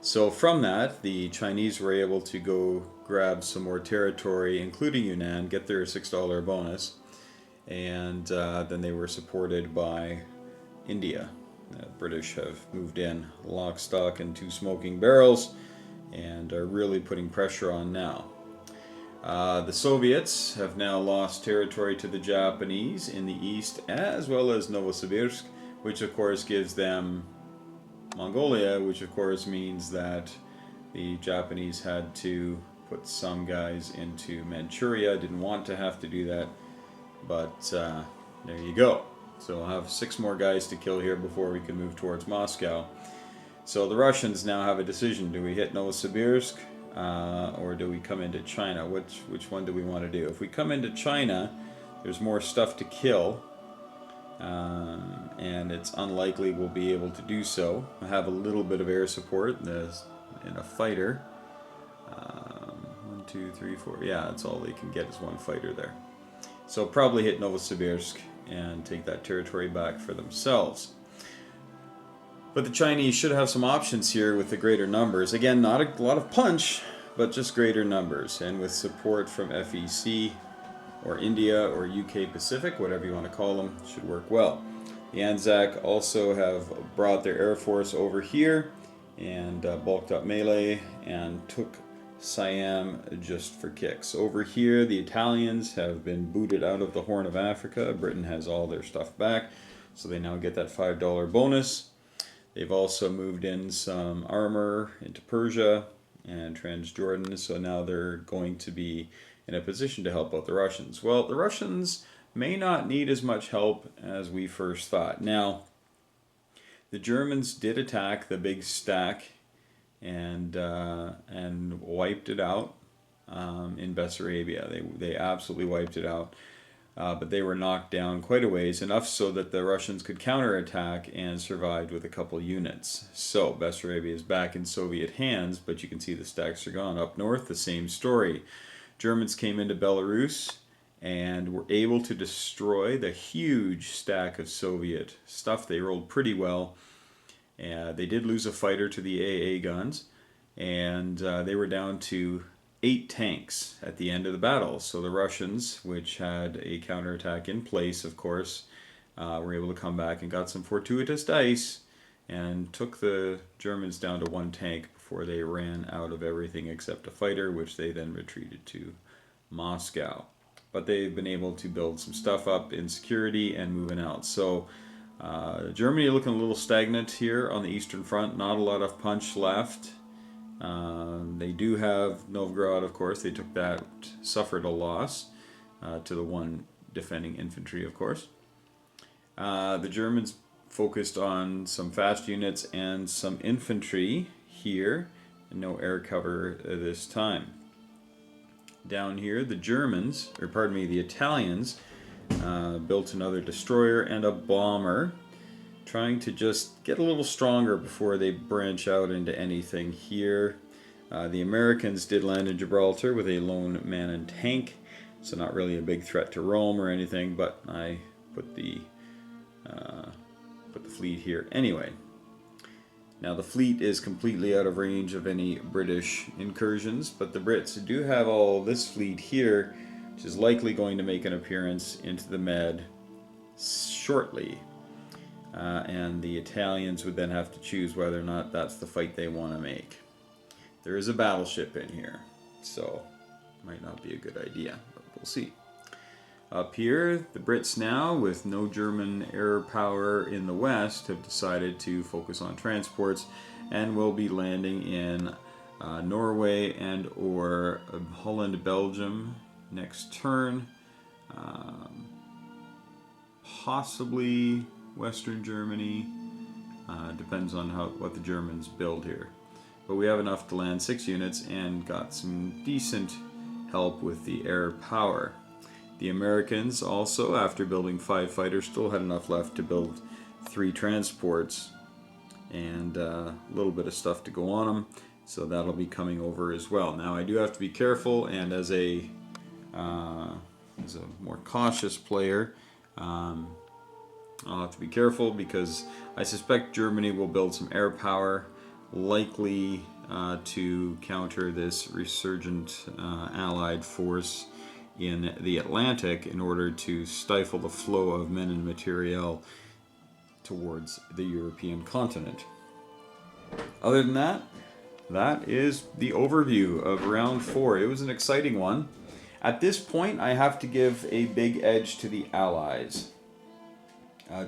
So from that, the Chinese were able to go grab some more territory, including Yunnan, get their $6 bonus, and then they were supported by India. The British have moved in lock, stock, and 2 smoking barrels and are really putting pressure on now. The Soviets have now lost territory to the Japanese in the east, as well as Novosibirsk, which of course gives them Mongolia, which of course means that the Japanese had to put some guys into Manchuria. Didn't want to have to do that, but there you go. So we'll have 6 more guys to kill here before we can move towards Moscow. So the Russians now have a decision. Do we hit Novosibirsk or do we come into China? Which one do we want to do? If we come into China, there's more stuff to kill. And it's unlikely we'll be able to do so. I have a little bit of air support in a fighter. 1, 2, 3, 4. Yeah, that's all they can get is 1 fighter there. So probably hit Novosibirsk and take that territory back for themselves. But the Chinese should have some options here with the greater numbers. Again, not a lot of punch, but just greater numbers. And with support from FEC or India or UK Pacific, whatever you want to call them, should work well. The Anzac also have brought their air force over here and bulked up melee and took Siam just for kicks. Over here, the Italians have been booted out of the Horn of Africa. Britain has all their stuff back, so they now get that $5 bonus. They've also moved in some armor into Persia and Transjordan, so now they're going to be in a position to help out the Russians. Well, the Russians may not need as much help as we first thought. Now, the Germans did attack the big stack and wiped it out in Bessarabia. They absolutely wiped it out. but they were knocked down quite a ways, enough so that the Russians could counterattack and survived with a couple units. So Bessarabia is back in Soviet hands, but you can see the stacks are gone. Up north, the same story. Germans came into Belarus and were able to destroy the huge stack of Soviet stuff. They rolled pretty well. They did lose a fighter to the AA guns, and they were down to 8 tanks at the end of the battle. So the Russians, which had a counterattack in place, of course, were able to come back and got some fortuitous dice and took the Germans down to 1 tank before they ran out of everything except a fighter, which they then retreated to Moscow. But they've been able to build some stuff up in security and moving out. So Germany looking a little stagnant here on the Eastern Front. Not a lot of punch left. They do have Novgorod, of course. They took that, suffered a loss to the one defending infantry, of course. The Germans focused on some fast units and some infantry here. And no air cover this time. Down here, the Germans, or pardon me, the Italians, built another destroyer and a bomber, trying to just get a little stronger before they branch out into anything here. The Americans did land in Gibraltar with a lone man and tank, so not really a big threat to Rome or anything, but I put the fleet here anyway. Now the fleet is completely out of range of any British incursions, but the Brits do have all this fleet here, which is likely going to make an appearance into the Med shortly. And the Italians would then have to choose whether or not that's the fight they want to make. There is a battleship in here, so might not be a good idea, but we'll see. Up here, the Brits now, with no German air power in the west, have decided to focus on transports and will be landing in Norway and or Holland, Belgium next turn. Possibly Western Germany. Depends on what the Germans build here. But we have enough to land 6 units and got some decent help with the air power. The Americans also, after building 5 fighters, still had enough left to build 3 transports and a little bit of stuff to go on them. So that'll be coming over as well. Now I do have to be careful, and as a more cautious player, I'll have to be careful because I suspect Germany will build some air power, likely to counter this resurgent Allied force in the Atlantic in order to stifle the flow of men and materiel towards the European continent. Other than that, that is the overview of round 4. It was an exciting one. At this point, I have to give a big edge to the Allies.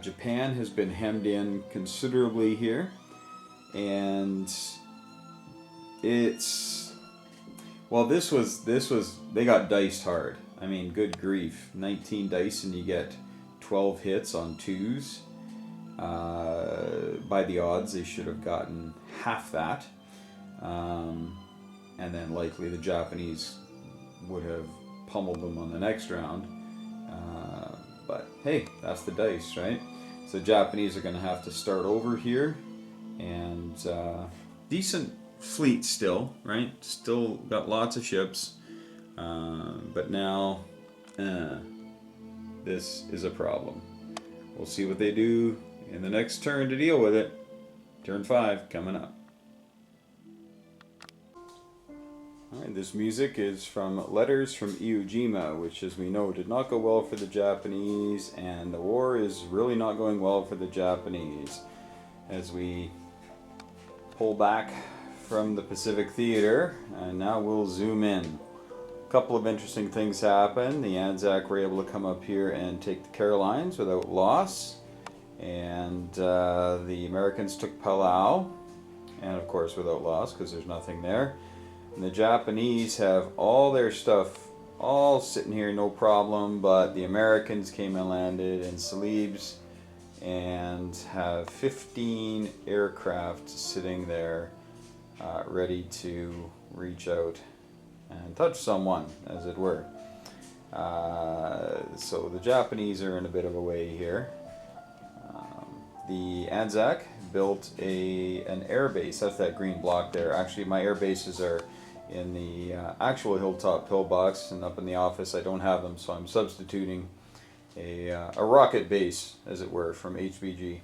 Japan has been hemmed in considerably here, and it's, well, this was they got diced hard. I mean, good grief, 19 dice and you get 12 hits on 2s. By the odds, they should have gotten half that, and then likely the Japanese would have pummeled them on the next round. But hey, that's the dice, right? So the Japanese are going to have to start over here, and decent fleet still, right? Still got lots of ships, but now this is a problem. We'll see what they do in the next turn to deal with it. Turn 5 coming up. Alright, this music is from Letters from Iwo Jima, which, as we know, did not go well for the Japanese, and the war is really not going well for the Japanese. As we pull back from the Pacific Theater, and now we'll zoom in. A couple of interesting things happened. The Anzac were able to come up here and take the Carolines without loss, and the Americans took Palau, and of course without loss because there's nothing there. And the Japanese have all their stuff all sitting here, no problem, but the Americans came and landed in Celebes and have 15 aircraft sitting there ready to reach out and touch someone, as it were. So the Japanese are in a bit of a way here. The Anzac built an air base. That's that green block there. Actually, my air bases are in the actual Hilltop pillbox, and up in the office I don't have them, so I'm substituting a rocket base, as it were, from HBG.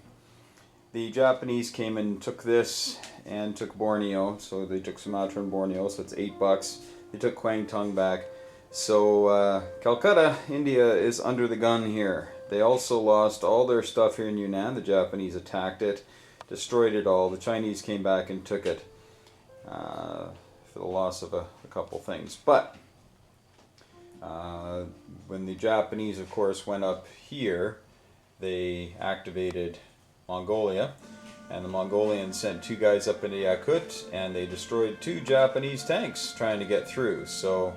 The Japanese came and took this and took Borneo, so they took Sumatra and Borneo, so it's $8. They took Kwangtung back. So Calcutta, India is under the gun here. They also lost all their stuff here in Yunnan. The Japanese attacked it, destroyed it all. The Chinese came back and took it for the loss of a couple things. But when the Japanese, of course, went up here, they activated Mongolia, and the Mongolians sent 2 guys up into Yakut, and they destroyed 2 Japanese tanks trying to get through. So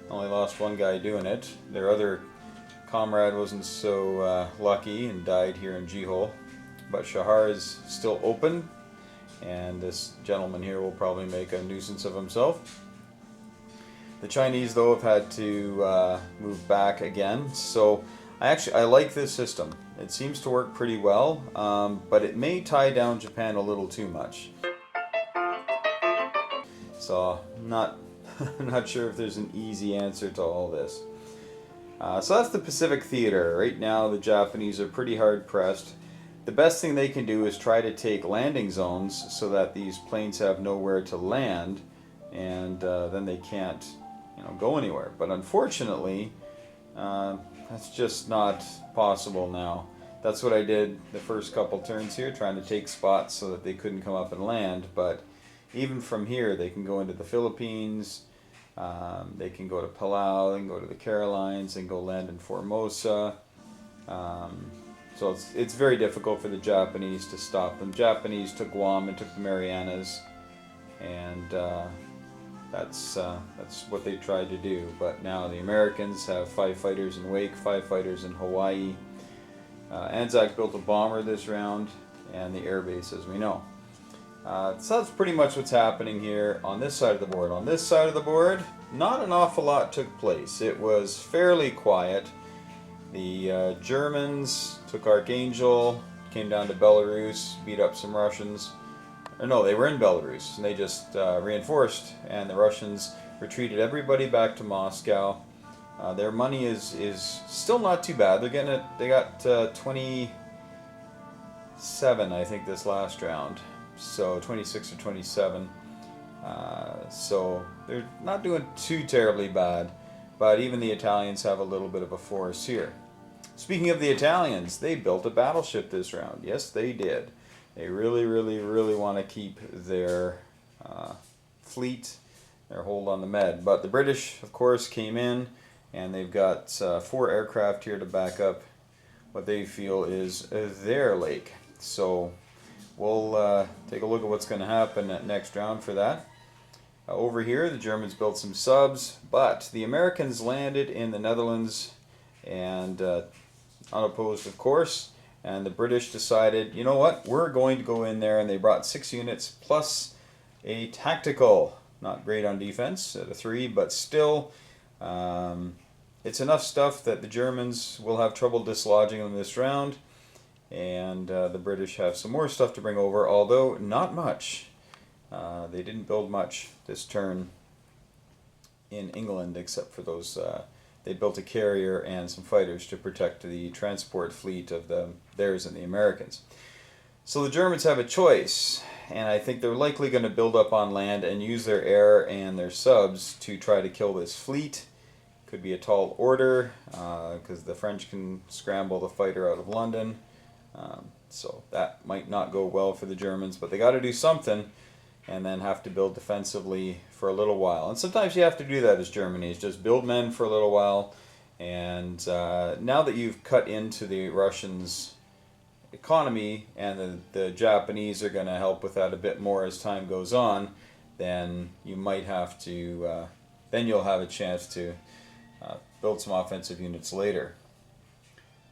only lost 1 guy doing it. Their other comrade wasn't so lucky and died here in Jihol. But Shahar is still open, and this gentleman here will probably make a nuisance of himself. The Chinese, though, have had to move back again. So I like this system. It seems to work pretty well, but it may tie down Japan a little too much. So not sure if there's an easy answer to all this. So that's the Pacific Theater. Right now the Japanese are pretty hard pressed. The best thing they can do is try to take landing zones so that these planes have nowhere to land, and then they can't, go anywhere. But unfortunately, that's just not possible now. That's what I did the first couple turns here, trying to take spots so that they couldn't come up and land. But even from here, they can go into the Philippines, they can go to Palau, they can go to the Carolines, and go land in Formosa. So it's very difficult for the Japanese to stop them. Japanese took Guam and took the Marianas, and that's what they tried to do. But now the Americans have 5 fighters in Wake, 5 fighters in Hawaii. Anzac built a bomber this round, and the air base, as we know. So that's pretty much what's happening here on this side of the board. On this side of the board, not an awful lot took place. It was fairly quiet. The Germans took Archangel, came down to Belarus, beat up some Russians. Or no, they were in Belarus, and they just reinforced, and the Russians retreated everybody back to Moscow. Their money is still not too bad. They got 27, I think, this last round. So 26 or 27. So they're not doing too terribly bad, but even the Italians have a little bit of a force here. Speaking of the Italians, they built a battleship this round. Yes, they did. They really, really, really want to keep their fleet, their hold on the Med. But the British, of course, came in, and they've got 4 aircraft here to back up what they feel is their lake. So we'll take a look at what's going to happen at next round for that. Over here, the Germans built some subs, but the Americans landed in the Netherlands, and unopposed, of course. And the British decided, you know what, we're going to go in there, and they brought 6 units plus a tactical. Not great on defense at a 3, but still, it's enough stuff that the Germans will have trouble dislodging them this round. And the British have some more stuff to bring over, although not much. They didn't build much this turn in England, except for those. They built a carrier and some fighters to protect the transport fleet of theirs and the Americans. So the Germans have a choice, and I think they're likely going to build up on land and use their air and their subs to try to kill this fleet. Could be a tall order, because the French can scramble the fighter out of London. So that might not go well for the Germans, but they got to do something, and then have to build defensively for a little while. And sometimes you have to do that as Germany, is just build men for a little while. And now that you've cut into the Russians' economy, and the Japanese are going to help with that a bit more as time goes on, then you might have to, then you'll have a chance to build some offensive units later.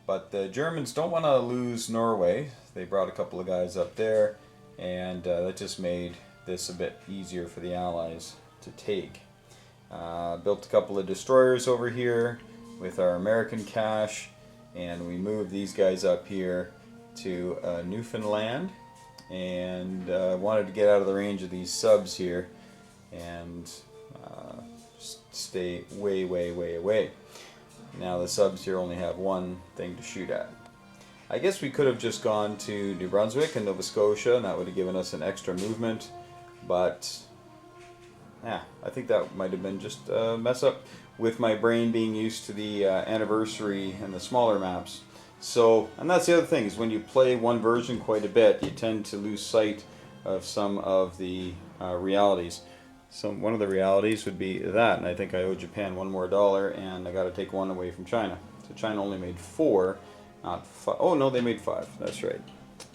But the Germans don't want to lose Norway. They brought a couple of guys up there, and that just made this a bit easier for the Allies to take. Built a couple of destroyers over here. with our American cash, and we moved these guys up here to Newfoundland, and wanted to get out of the range of these subs here and stay way, way, way away. Now the subs here only have one thing to shoot at. I guess we could have just gone to New Brunswick and Nova Scotia, and that would have given us an extra movement, but yeah, I think that might have been just a mess up with my brain being used to the anniversary and the smaller maps. So, and that's the other thing, is when you play one version quite a bit, you tend to lose sight of some of the realities. So one of the realities would be that, and I think I owe Japan $1 more, and I got to take one away from China. So China only made 4, not 5. Oh no, they made 5. That's right,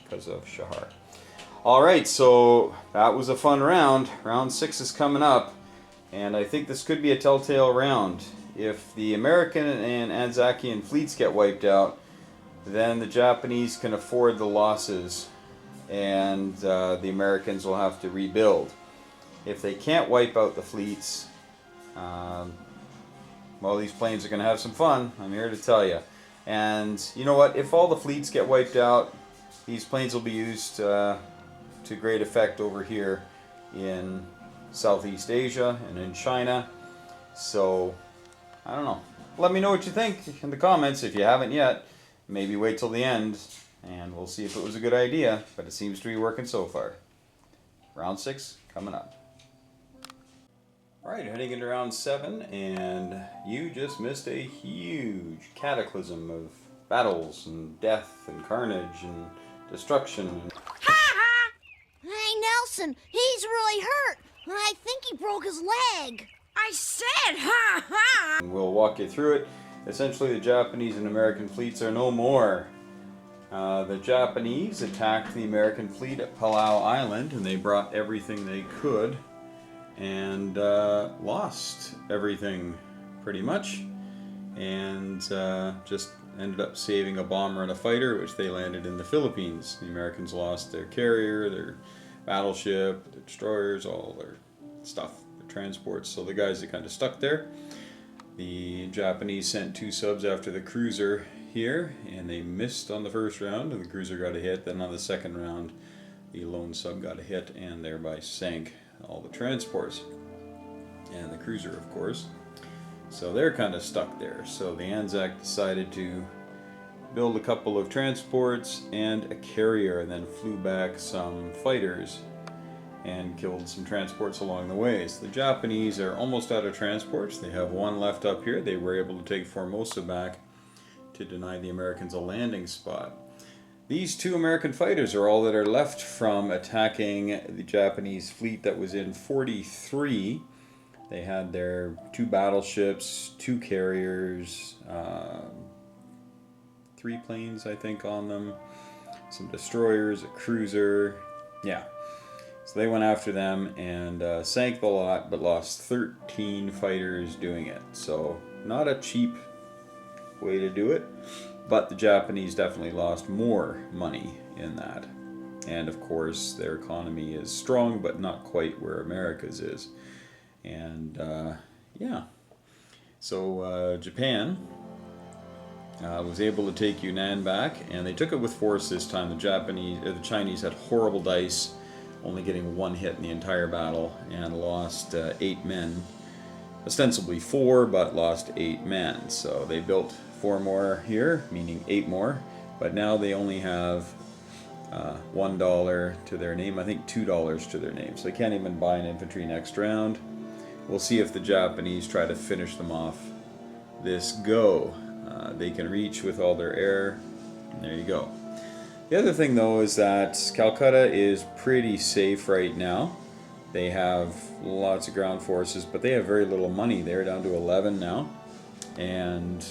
because of Shahar. All right, so that was a fun round. Round 6 is coming up, and I think this could be a telltale round. If the American and Anzacian fleets get wiped out, then the Japanese can afford the losses, and the Americans will have to rebuild. If they can't wipe out the fleets, well, these planes are going to have some fun, I'm here to tell you. And you know what, if all the fleets get wiped out, these planes will be used to great effect over here in Southeast Asia and in China. So, I don't know. Let me know what you think in the comments if you haven't yet. Maybe wait till the end and we'll see if it was a good idea, but it seems to be working so far. Round 6 coming up. Alright, heading into round 7, and you just missed a huge cataclysm of battles and death and carnage and destruction. Hey, Nelson, he's really hurt. I think he broke his leg. I said, ha ha! And we'll walk you through it. Essentially, the Japanese and American fleets are no more. The Japanese attacked the American fleet at Palau Island, and they brought everything they could, and lost everything pretty much, and just ended up saving a bomber and a fighter, which they landed in the Philippines. The Americans lost their carrier, their battleship, their destroyers, all their stuff, their transports. So the guys are kind of stuck there. The Japanese sent 2 subs after the cruiser here, and they missed on the first round, and the cruiser got a hit. Then on the second round, the lone sub got a hit and thereby sank all the transports, and the cruiser, of course. So they're kind of stuck there. So the Anzac decided to build a couple of transports and a carrier, and then flew back some fighters and killed some transports along the way. So the Japanese are almost out of transports. They have 1 left up here. They were able to take Formosa back to deny the Americans a landing spot. These 2 American fighters are all that are left from attacking the Japanese fleet that was in 43. They had their 2 battleships, 2 carriers, 3 planes, I think, on them, some destroyers, a cruiser, yeah. So they went after them and sank the lot, but lost 13 fighters doing it. So not a cheap way to do it, but the Japanese definitely lost more money in that. And of course, their economy is strong, but not quite where America's is. And yeah, so Japan was able to take Yunnan back, and they took it with force this time. The Chinese had horrible dice, only getting 1 hit in the entire battle, and lost 8 men. Ostensibly 4, but lost 8 men. So they built 4 more here, meaning 8 more, but now they only have $1 to their name, I think $2 to their name, so they can't even buy an infantry next round. We'll see if the Japanese try to finish them off this go. They can reach with all their air, and there you go. The other thing though is that Calcutta is pretty safe right now. They have lots of ground forces, but they have very little money. They're down to 11 now, and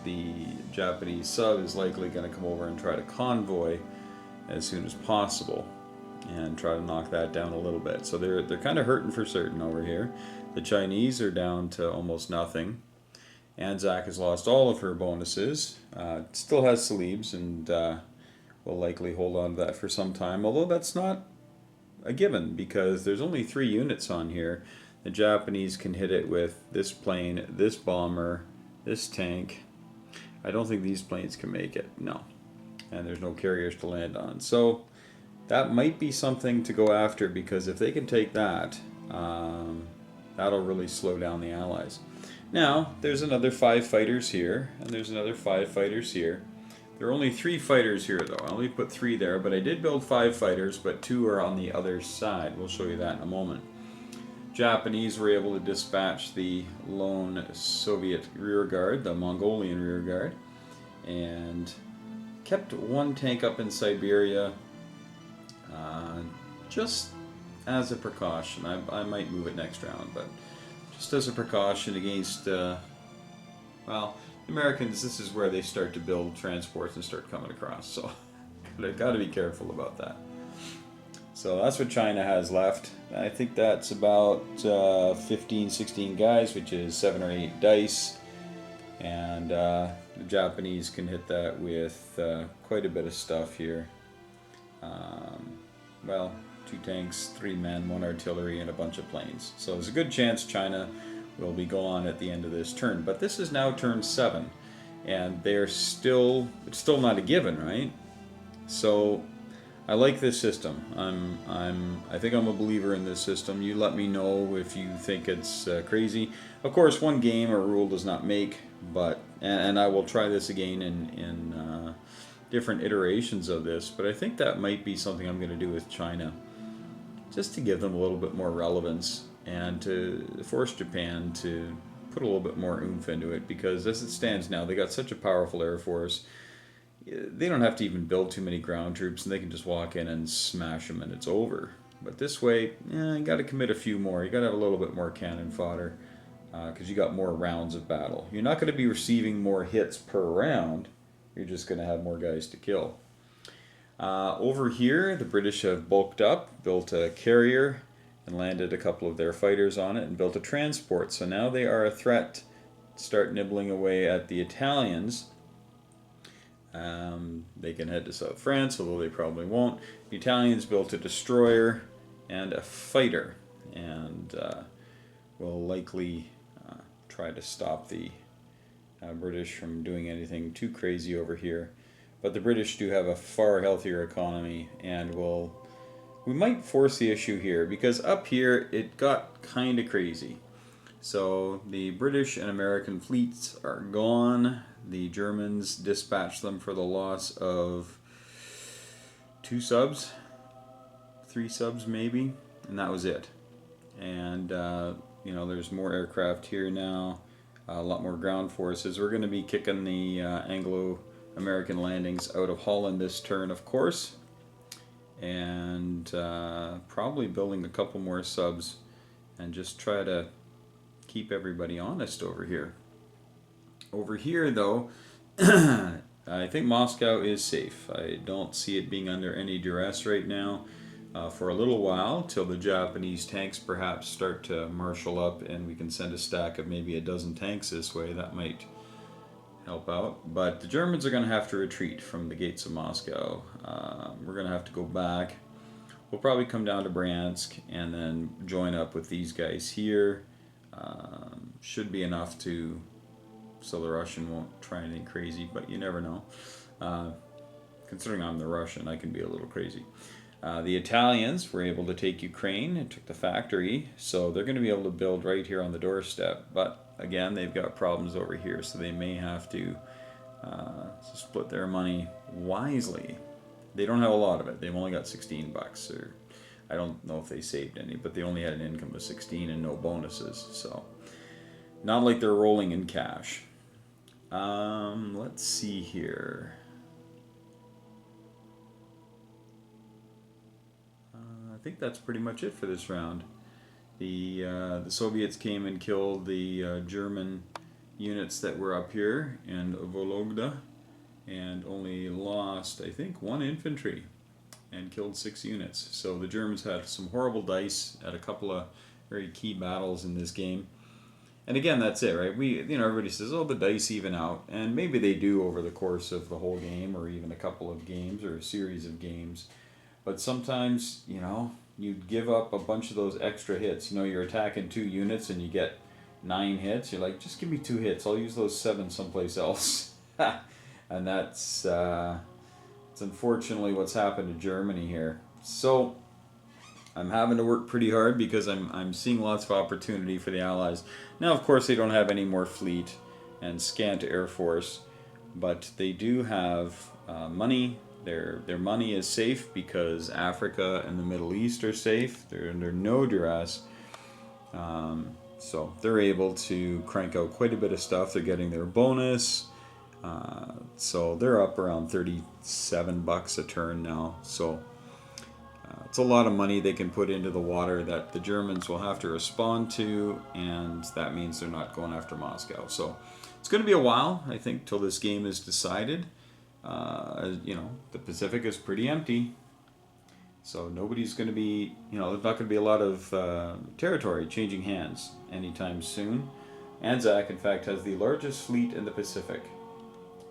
the Japanese sub is likely going to come over and try to convoy as soon as possible and try to knock that down a little bit. So they're kind of hurting for certain over here. The Chinese are down to almost nothing. Anzac has lost all of her bonuses. Still has Salibs, and will likely hold on to that for some time, although that's not a given because there's only 3 units on here. The Japanese can hit it with this plane, this bomber, This tank, I don't think these planes can make it, no. And there's no carriers to land on. So that might be something to go after, because if they can take that, that'll really slow down the Allies. Now, there's another 5 fighters here, and there's another 5 fighters here. There are only 3 fighters here, though. I only put 3 there, but I did build 5 fighters, but 2 are on the other side. We'll show you that in a moment. Japanese were able to dispatch the lone Soviet rearguard, the Mongolian rearguard, and kept 1 tank up in Siberia, just as a precaution. I might move it next round, but just as a precaution against, well, Americans, this is where they start to build transports and start coming across, so they've got to be careful about that. So that's what China has left. I think that's about 15, 16 guys, which is 7 or 8 dice. And the Japanese can hit that with quite a bit of stuff here. Well, 2 tanks, 3 men, 1 artillery, and a bunch of planes. So there's a good chance China will be gone at the end of this turn. But this is now turn 7, and it's still not a given, right? So I like this system. I think I'm a believer in this system. You let me know if you think it's crazy. Of course, 1 game or rule does not make, but and I will try this again in different iterations of this. But I think that might be something I'm going to do with China, just to give them a little bit more relevance and to force Japan to put a little bit more oomph into it. Because as it stands now, they got such a powerful air force. They don't have to even build too many ground troops, and they can just walk in and smash them and it's over. But this way, you got to commit a few more. You got to have a little bit more cannon fodder, because you got more rounds of battle. You're not going to be receiving more hits per round. You're just going to have more guys to kill. Over here, the British have bulked up, built a carrier, and landed a couple of their fighters on it, and built a transport. So now they are a threat to start nibbling away at the Italians. They can head to South France, although they probably won't. The Italians built a destroyer and a fighter, and will likely try to stop the British from doing anything too crazy over here. But the British do have a far healthier economy, and we might force the issue here, because up here it got kind of crazy. So the British and American fleets are gone. The Germans dispatched them for the loss of 2 subs, 3 subs maybe, and that was it. And there's more aircraft here now, a lot more ground forces. We're going to be kicking the Anglo-American landings out of Holland this turn, of course, and probably building a couple more subs and just try to keep everybody honest over here. Over here, though, I think Moscow is safe. I don't see it being under any duress right now for a little while, till the Japanese tanks perhaps start to marshal up and we can send a stack of maybe a dozen tanks this way. That might help out. But the Germans are going to have to retreat from the gates of Moscow. We're going to have to go back. We'll probably come down to Bryansk and then join up with these guys here. Should be enough so the Russian won't try anything crazy, but you never know. Considering I'm the Russian, I can be a little crazy. The Italians were able to take Ukraine and took the factory, so they're going to be able to build right here on the doorstep. But again, they've got problems over here, so they may have to split their money wisely. They don't have a lot of it. They've only got $16, or I don't know if they saved any, but they only had an income of 16 and no bonuses, so not like they're rolling in cash. Let's see here. I think that's pretty much it for this round. The Soviets came and killed the German units that were up here in Vologda, and only lost, I think, 1 infantry and killed 6 units. So the Germans had some horrible dice at a couple of very key battles in this game. And again, that's it, right? Everybody says, oh, the dice even out, and maybe they do over the course of the whole game, or even a couple of games, or a series of games. But sometimes, you give up a bunch of those extra hits. You're attacking 2 units and you get 9 hits. You're like, just give me 2 hits. I'll use those 7 someplace else. And that's unfortunately what's happened to Germany here. So I'm having to work pretty hard because I'm seeing lots of opportunity for the Allies. Now, of course, they don't have any more fleet and scant air force, but they do have money. Their money is safe because Africa and the Middle East are safe. They're under no duress. So they're able to crank out quite a bit of stuff. They're getting their bonus. So they're up around $37 a turn now. So it's a lot of money they can put into the water that the Germans will have to respond to, and that means they're not going after Moscow. So it's going to be a while, I think, till this game is decided. The Pacific is pretty empty. So nobody's going to be, there's not going to be a lot of territory changing hands anytime soon. Anzac, in fact, has the largest fleet in the Pacific.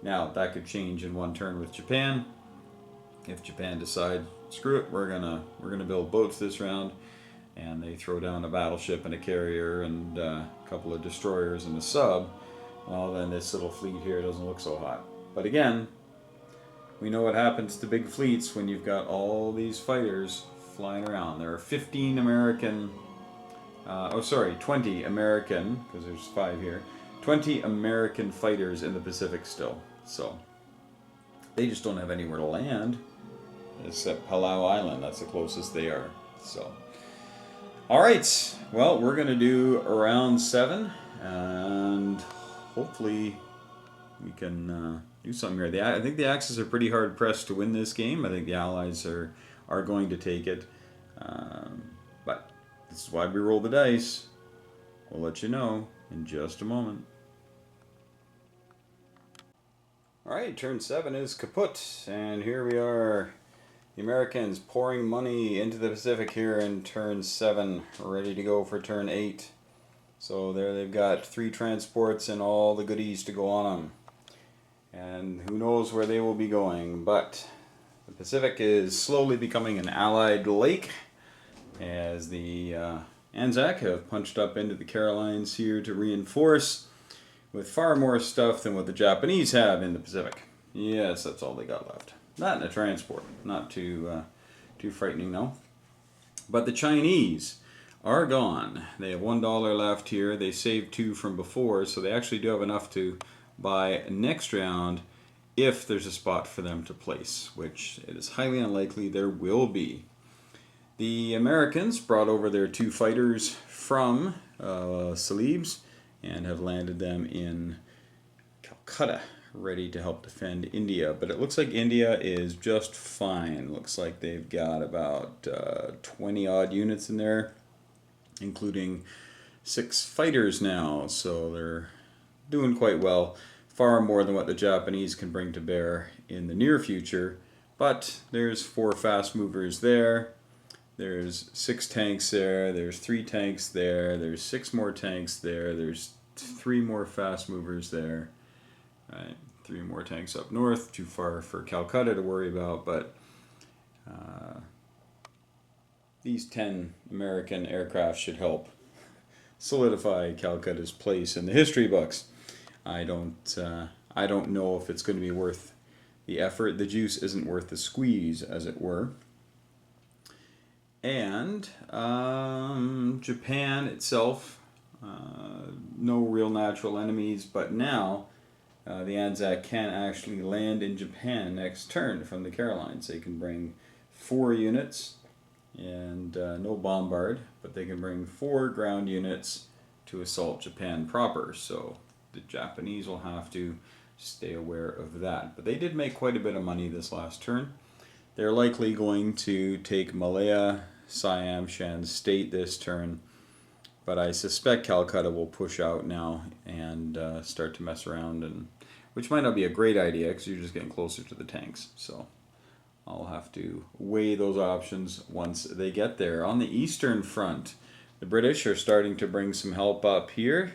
Now, that could change in one turn with Japan. If Japan decide, screw it, we're gonna build boats this round, and they throw down a battleship and a carrier and a couple of destroyers and a sub, well, then this little fleet here doesn't look so hot. But again, we know what happens to big fleets when you've got all these fighters flying around. There are 20 American, because there's 5 here, 20 American fighters in the Pacific still. So they just don't have anywhere to land except Palau Island. That's the closest they are. So, all right. Well, we're going to do round 7, and hopefully we can do something here. I think the Axis are pretty hard pressed to win this game. I think the Allies are going to take it. But this is why we roll the dice. We'll let you know in just a moment. Alright, turn 7 is kaput, and here we are, the Americans pouring money into the Pacific here in turn 7, ready to go for turn 8. So there they've got 3 transports and all the goodies to go on them. And who knows where they will be going, but the Pacific is slowly becoming an allied lake, as the Anzac have punched up into the Carolines here to reinforce, with far more stuff than what the Japanese have in the Pacific. Yes, that's all they got left. Not in a transport. Not too frightening, though. But the Chinese are gone. They have $1 left here. They saved 2 from before, so they actually do have enough to buy next round if there's a spot for them to place, which it is highly unlikely there will be. The Americans brought over their 2 fighters from Celebes and have landed them in Calcutta, ready to help defend India. But it looks like India is just fine. Looks like they've got about 20 odd units in there, including 6 fighters now. So they're doing quite well. Far more than what the Japanese can bring to bear in the near future. But there's 4 fast movers there. There's 6 tanks there, there's 3 tanks there, there's 6 more tanks there, there's 3 more fast movers there. Right, 3 more tanks up north, too far for Calcutta to worry about, but these 10 American aircraft should help solidify Calcutta's place in the history books. I don't know if it's going to be worth the effort. The juice isn't worth the squeeze, as it were. And Japan itself, no real natural enemies, but now the Anzac can actually land in Japan next turn from the Carolines. They can bring 4 units and no bombard, but they can bring 4 ground units to assault Japan proper. So the Japanese will have to stay aware of that. But they did make quite a bit of money this last turn. They're likely going to take Malaya, Siam, Shan State this turn, but I suspect Calcutta will push out now and start to mess around, and which might not be a great idea because you're just getting closer to the tanks. So I'll have to weigh those options once they get there. On the Eastern Front, the British are starting to bring some help up here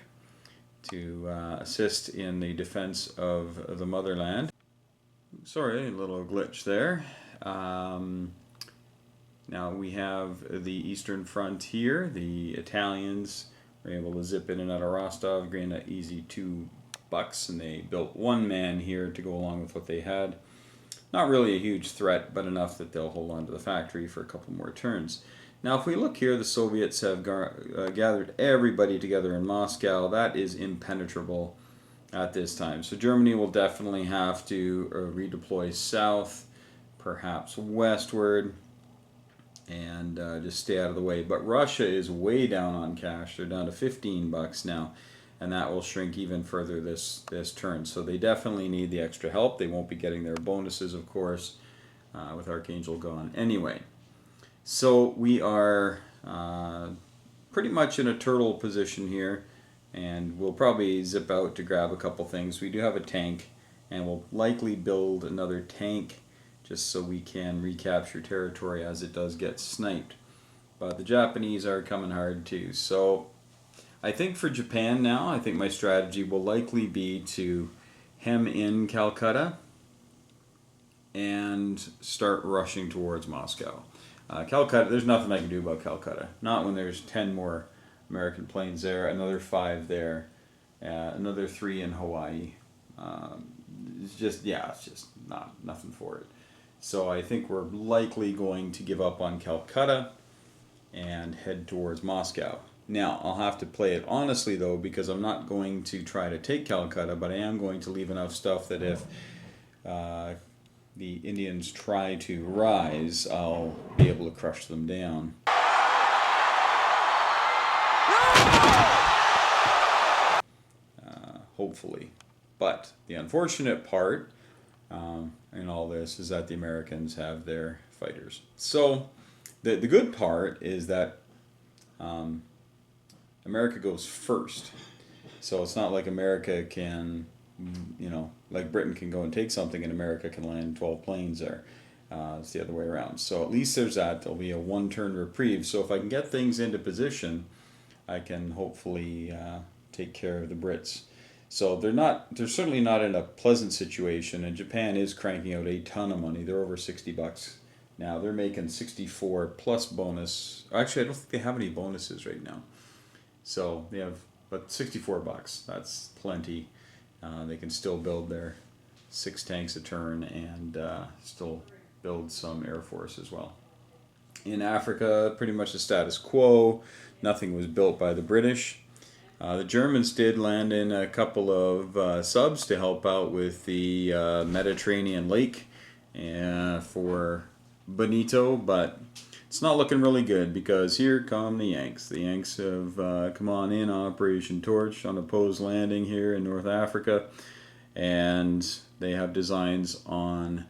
to assist in the defense of the motherland. Sorry, a little glitch there. Now we have the Eastern Front here. The Italians were able to zip in and out of Rostov, gain an easy $2, and they built one man here to go along with what they had. Not really a huge threat, but enough that they'll hold on to the factory for a couple more turns. Now, if we look here, the Soviets have gathered everybody together in Moscow. That is impenetrable at this time. So Germany will definitely have to redeploy south, perhaps westward, and just stay out of the way. But Russia is way down on cash. They're down to $15 now, and that will shrink even further this turn. So they definitely need the extra help. They won't be getting their bonuses, of course, with Archangel gone. Anyway, so we are pretty much in a turtle position here, and we'll probably zip out to grab a couple things. We do have a tank, and we'll likely build another tank just so we can recapture territory as it does get sniped. But the Japanese are coming hard too. So I think for Japan now, I think my strategy will likely be to hem in Calcutta and start rushing towards Moscow. Calcutta, there's nothing I can do about Calcutta. Not when there's 10 more American planes there, another 5 there, another 3 in Hawaii. It's just nothing for it. So I think we're likely going to give up on Calcutta and head towards Moscow. Now, I'll have to play it honestly, though, because I'm not going to try to take Calcutta, but I am going to leave enough stuff that if the Indians try to rise, I'll be able to crush them down. Hopefully. But the unfortunate part in all this is that the Americans have their fighters. So the good part is that America goes first. So it's not like America can, like Britain can go and take something and America can land 12 planes there. It's the other way around. So at least there's that. There'll be a one-turn reprieve. So if I can get things into position, I can hopefully take care of the Brits. So they're certainly not in a pleasant situation, and Japan is cranking out a ton of money. They're over $60 now. They're making 64 plus bonus. Actually, I don't think they have any bonuses right now. So they have, but $64. That's plenty. They can still build their 6 tanks a turn and still build some air force as well. In Africa, pretty much the status quo. Nothing was built by the British. The Germans did land in a couple of subs to help out with the Mediterranean Lake for Benito, but it's not looking really good because here come the Yanks. The Yanks have come on in Operation Torch on a Poe's Landing here in North Africa, and they have designs on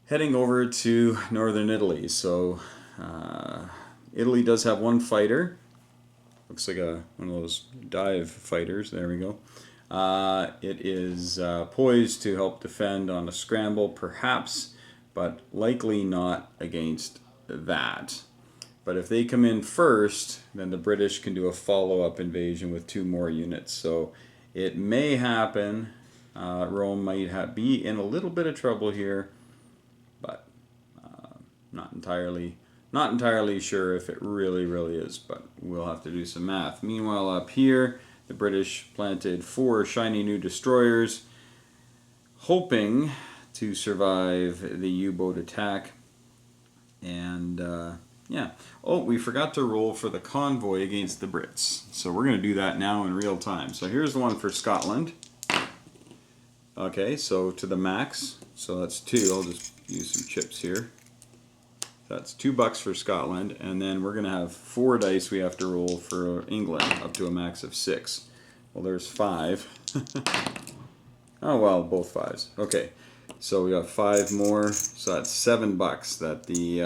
heading over to northern Italy. So Italy does have one fighter. Looks like one of those dive fighters. There we go. It is poised to help defend on a scramble, perhaps, but likely not against that. But if they come in first, then the British can do a follow-up invasion with 2 more units. So it may happen. Rome might be in a little bit of trouble here, but not entirely sure if it really is, but we'll have to do some math. Meanwhile, up here, the British planted 4 shiny new destroyers, hoping to survive the U-boat attack. And yeah. Oh, we forgot to roll for the convoy against the Brits. So we're going to do that now in real time. So here's the one for Scotland. Okay, so to the max. So that's 2. I'll just use some chips here. That's $2 for Scotland, and then we're going to have 4 dice we have to roll for England, up to a max of 6. Well, there's 5. Oh, well, both 5s. Okay, so we got 5 more, so that's $7 that the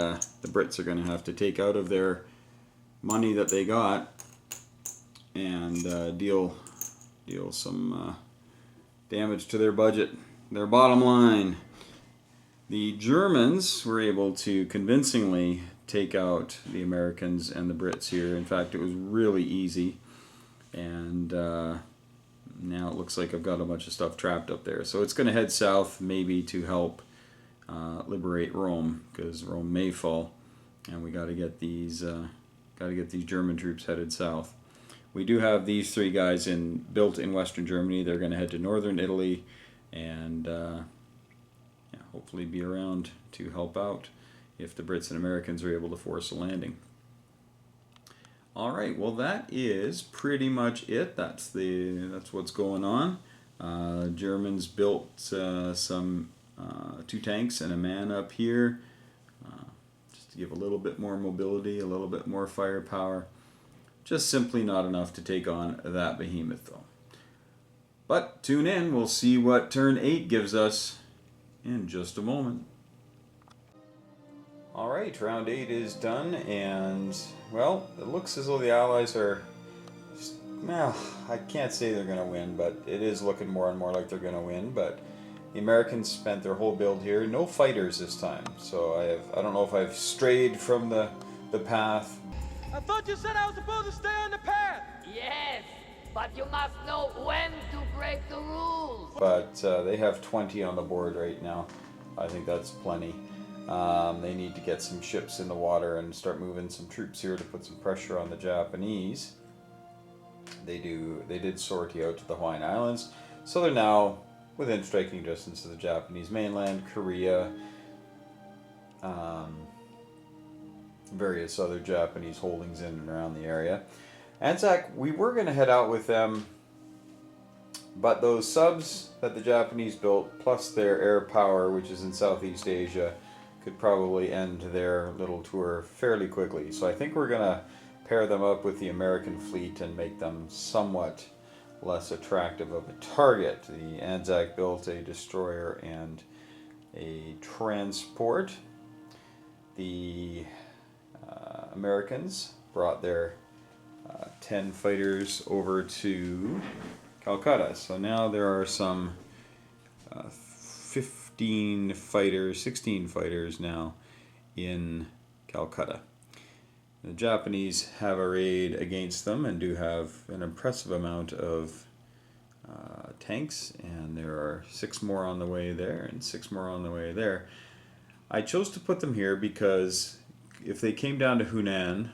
Brits are going to have to take out of their money that they got and deal some damage to their budget, their bottom line. The Germans were able to convincingly take out the Americans and the Brits here. In fact, it was really easy. And now it looks like I've got a bunch of stuff trapped up there. So it's going to head south, maybe to help liberate Rome, because Rome may fall, and we got to get these German troops headed south. we do have these three guys built in Western Germany. They're going to head to Northern Italy and yeah, hopefully be around to help out if the Brits and Americans are able to force a landing. All right, well that is pretty much it. That's what's going on. Germans built some 2 tanks and a man up here, just to give a little bit more mobility, a little bit more firepower. Just simply not enough to take on that behemoth though. But tune in, we'll see what turn 8 gives us in just a moment. Alright, round 8 is done, and well, it looks as though the Allies are, well, I can't say they're going to win, but it is looking more and more like they're going to win. But the Americans spent their whole build here, no fighters this time, so I don't know if I've strayed from the path. I thought you said I was supposed to stay on the path! Yes, but you must know when to break the rules. But they have 20 on the board right now. I think that's plenty. They need to get some ships in the water and start moving some troops here to put some pressure on the Japanese. They did sortie out to the Hawaiian Islands, so they're now within striking distance of the Japanese mainland, Korea, various other Japanese holdings in and around the area. Anzac, we were going to head out with them, but those subs that the Japanese built, plus their air power, which is in Southeast Asia, could probably end their little tour fairly quickly. So I think we're going to pair them up with the American fleet and make them somewhat less attractive of a target. The Anzac built a destroyer and a transport. The Americans brought their 10 fighters over to Calcutta. So now there are some 16 fighters now in Calcutta. The Japanese have arrayed against them and do have an impressive amount of tanks, and there are 6 more on the way there and 6 more on the way there. I chose to put them here because if they came down to Hunan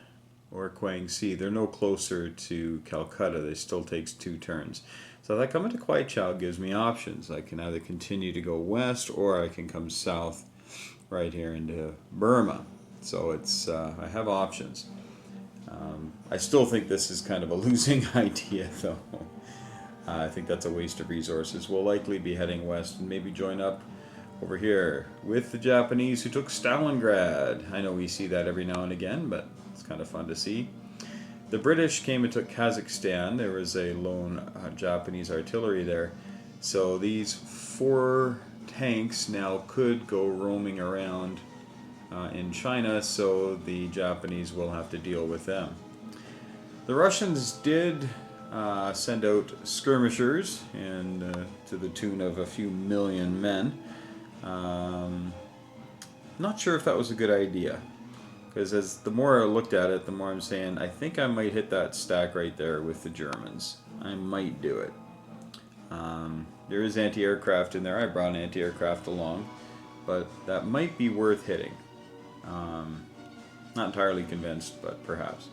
or Guangxi, they're no closer to Calcutta. It still takes 2 turns. So if I come into Kwaichow, it gives me options. I can either continue to go west, or I can come south right here into Burma. So it's I have options. I still think this is kind of a losing idea, though. I think that's a waste of resources. We'll likely be heading west and maybe join up over here with the Japanese who took Stalingrad. I know we see that every now and again, but it's kind of fun to see. The British came and took Kazakhstan. There was a lone Japanese artillery there. So these 4 tanks now could go roaming around in China, so the Japanese will have to deal with them. The Russians did send out skirmishers, and to the tune of a few million men. Not sure if that was a good idea, because as the more I looked at it, the more I'm saying I think I might hit that stack right there with the Germans. I might do it. There is anti-aircraft in there. I brought an anti-aircraft along, but that might be worth hitting. Not entirely convinced, but perhaps.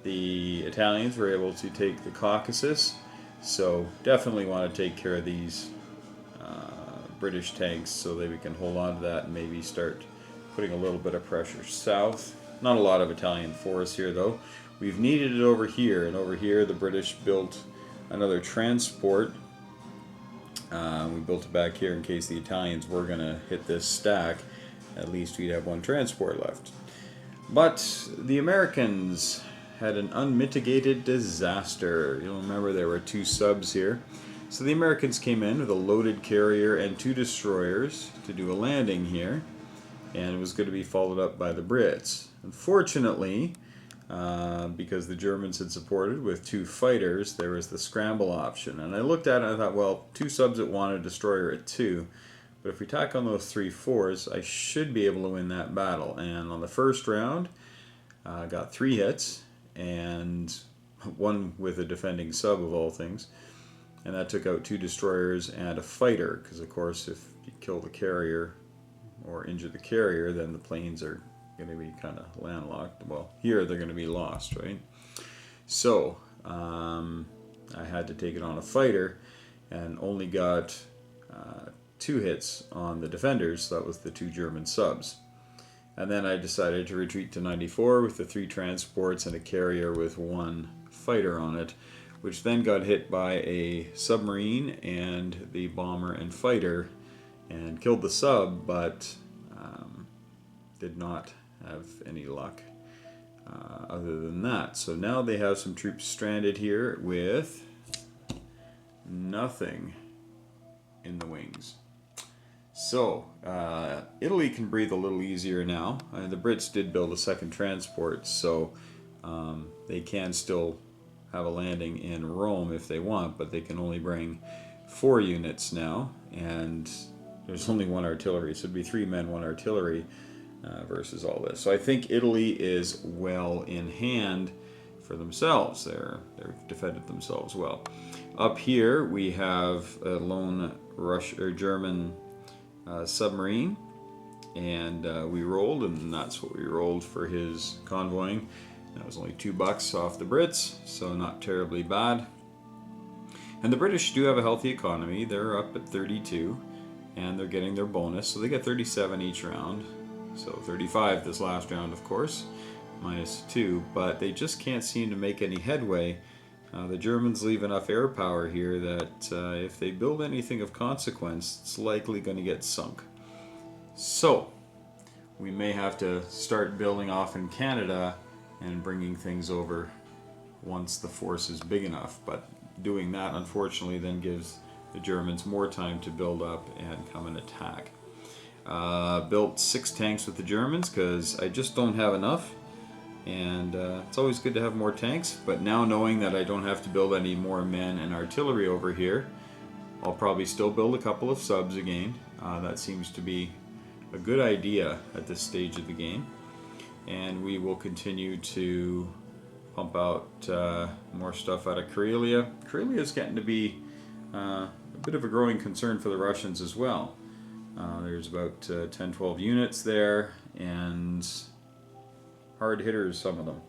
The Italians were able to take the Caucasus, so definitely want to take care of these British tanks so that we can hold on to that and maybe start putting a little bit of pressure south. Not a lot of Italian force here though. We've needed it over here, and over here the British built another transport. We built it back here in case the Italians were going to hit this stack. At least we'd have 1 transport left. But the Americans had an unmitigated disaster. You'll remember there were 2 subs here. So the Americans came in with a loaded carrier and 2 destroyers to do a landing here, and it was going to be followed up by the Brits. Unfortunately, because the Germans had supported with 2 fighters, there was the scramble option. And I looked at it and I thought, well, 2 subs at 1, a destroyer at 2. But if we tack on those 3 4s, I should be able to win that battle. And on the first round, I got 3 hits, and 1 with a defending sub of all things. And that took out 2 destroyers and a fighter, because of course if you kill the carrier or injure the carrier, then the planes are going to be kind of landlocked. Well, here they're going to be lost, right? So I had to take it on a fighter and only got 2 hits on the defenders. That was the 2 German subs. And then I decided to retreat to 94 with the 3 transports and a carrier with 1 fighter on it, which then got hit by a submarine and the bomber and fighter and killed the sub, but did not have any luck other than that. So now they have some troops stranded here with nothing in the wings. So Italy can breathe a little easier now. The Brits did build a 2nd transport, so they can still have a landing in Rome if they want, but they can only bring 4 units now, and there's only 1 artillery, so it'd be 3 men, 1 artillery versus all this. So I think Italy is well in hand for themselves. They've defended themselves well. Up here we have a lone German submarine, and we rolled, and that's what we rolled for his convoying. That was only $2 off the Brits, so not terribly bad. And the British do have a healthy economy. They're up at 32, and they're getting their bonus, so they get 37 each round. So 35 this last round, of course, minus 2, but they just can't seem to make any headway. The Germans leave enough air power here that if they build anything of consequence, it's likely going to get sunk. So we may have to start building off in Canada and bringing things over once the force is big enough. But doing that, unfortunately, then gives the Germans more time to build up and come and attack. Built 6 tanks with the Germans because I just don't have enough. And it's always good to have more tanks, but now knowing that I don't have to build any more men and artillery over here, I'll probably still build a couple of subs again. That seems to be a good idea at this stage of the game. And we will continue to pump out more stuff out of Karelia. Karelia is getting to be a bit of a growing concern for the Russians as well. There's about 10-12 units there, and hard hitters, some of them.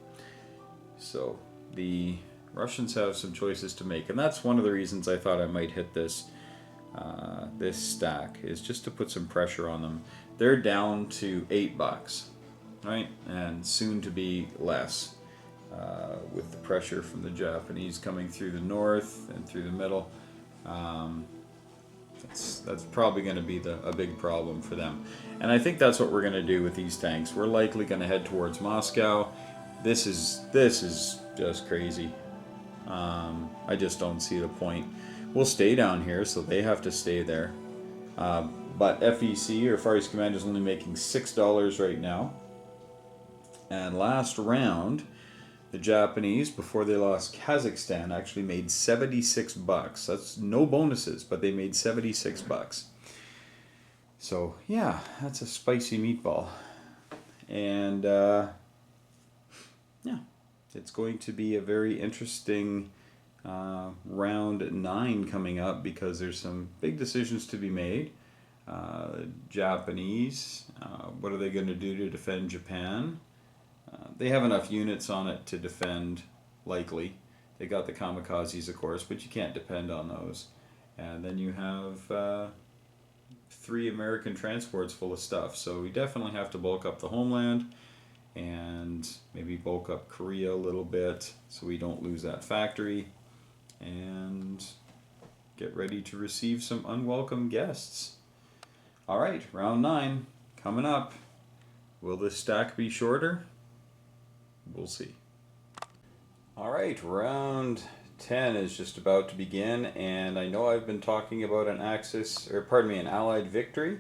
So the Russians have some choices to make, and that's one of the reasons I thought I might hit this this stack, is just to put some pressure on them. They're down to $8, right, and soon to be less with the pressure from the Japanese coming through the north and through the middle. That's probably going to be a big problem for them. And I think that's what we're going to do with these tanks. We're likely going to head towards Moscow. This is just crazy. I just don't see the point. We'll stay down here, so they have to stay there. But FEC, or Far East Command, is only making $6 right now. And last round, the Japanese, before they lost Kazakhstan, actually made $76. That's no bonuses, but they made $76. So yeah, that's a spicy meatball. And yeah, it's going to be a very interesting round 9 coming up, because there's some big decisions to be made. Japanese, what are they going to do to defend Japan? They have enough units on it to defend, likely. They got the kamikazes, of course, but you can't depend on those. And then you have 3 American transports full of stuff. So we definitely have to bulk up the homeland and maybe bulk up Korea a little bit so we don't lose that factory. And get ready to receive some unwelcome guests. Alright, round 9 coming up. Will this stack be shorter? We'll see. Alright, round 10 is just about to begin, and I know I've been talking about an Allied victory.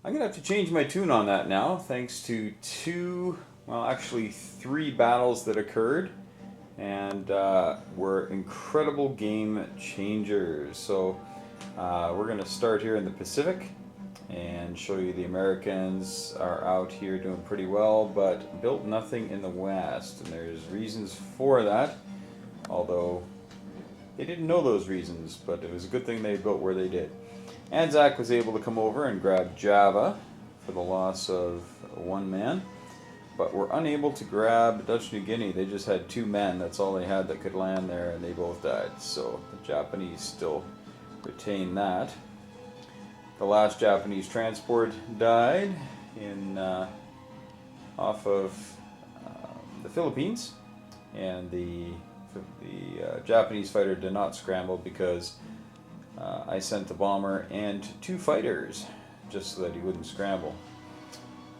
I'm going to have to change my tune on that now, thanks to 3 battles that occurred, and were incredible game changers. So we're going to start here in the Pacific and show you the Americans are out here doing pretty well, but built nothing in the West, and there's reasons for that, although they didn't know those reasons, but it was a good thing they built where they did. Anzac was able to come over and grab Java for the loss of 1 man. but were unable to grab Dutch New Guinea. They just had 2 men, that's all they had that could land there, and they both died. So the Japanese still retain that. The last Japanese transport died in off of the Philippines, and the Japanese fighter did not scramble because I sent the bomber and 2 fighters just so that he wouldn't scramble.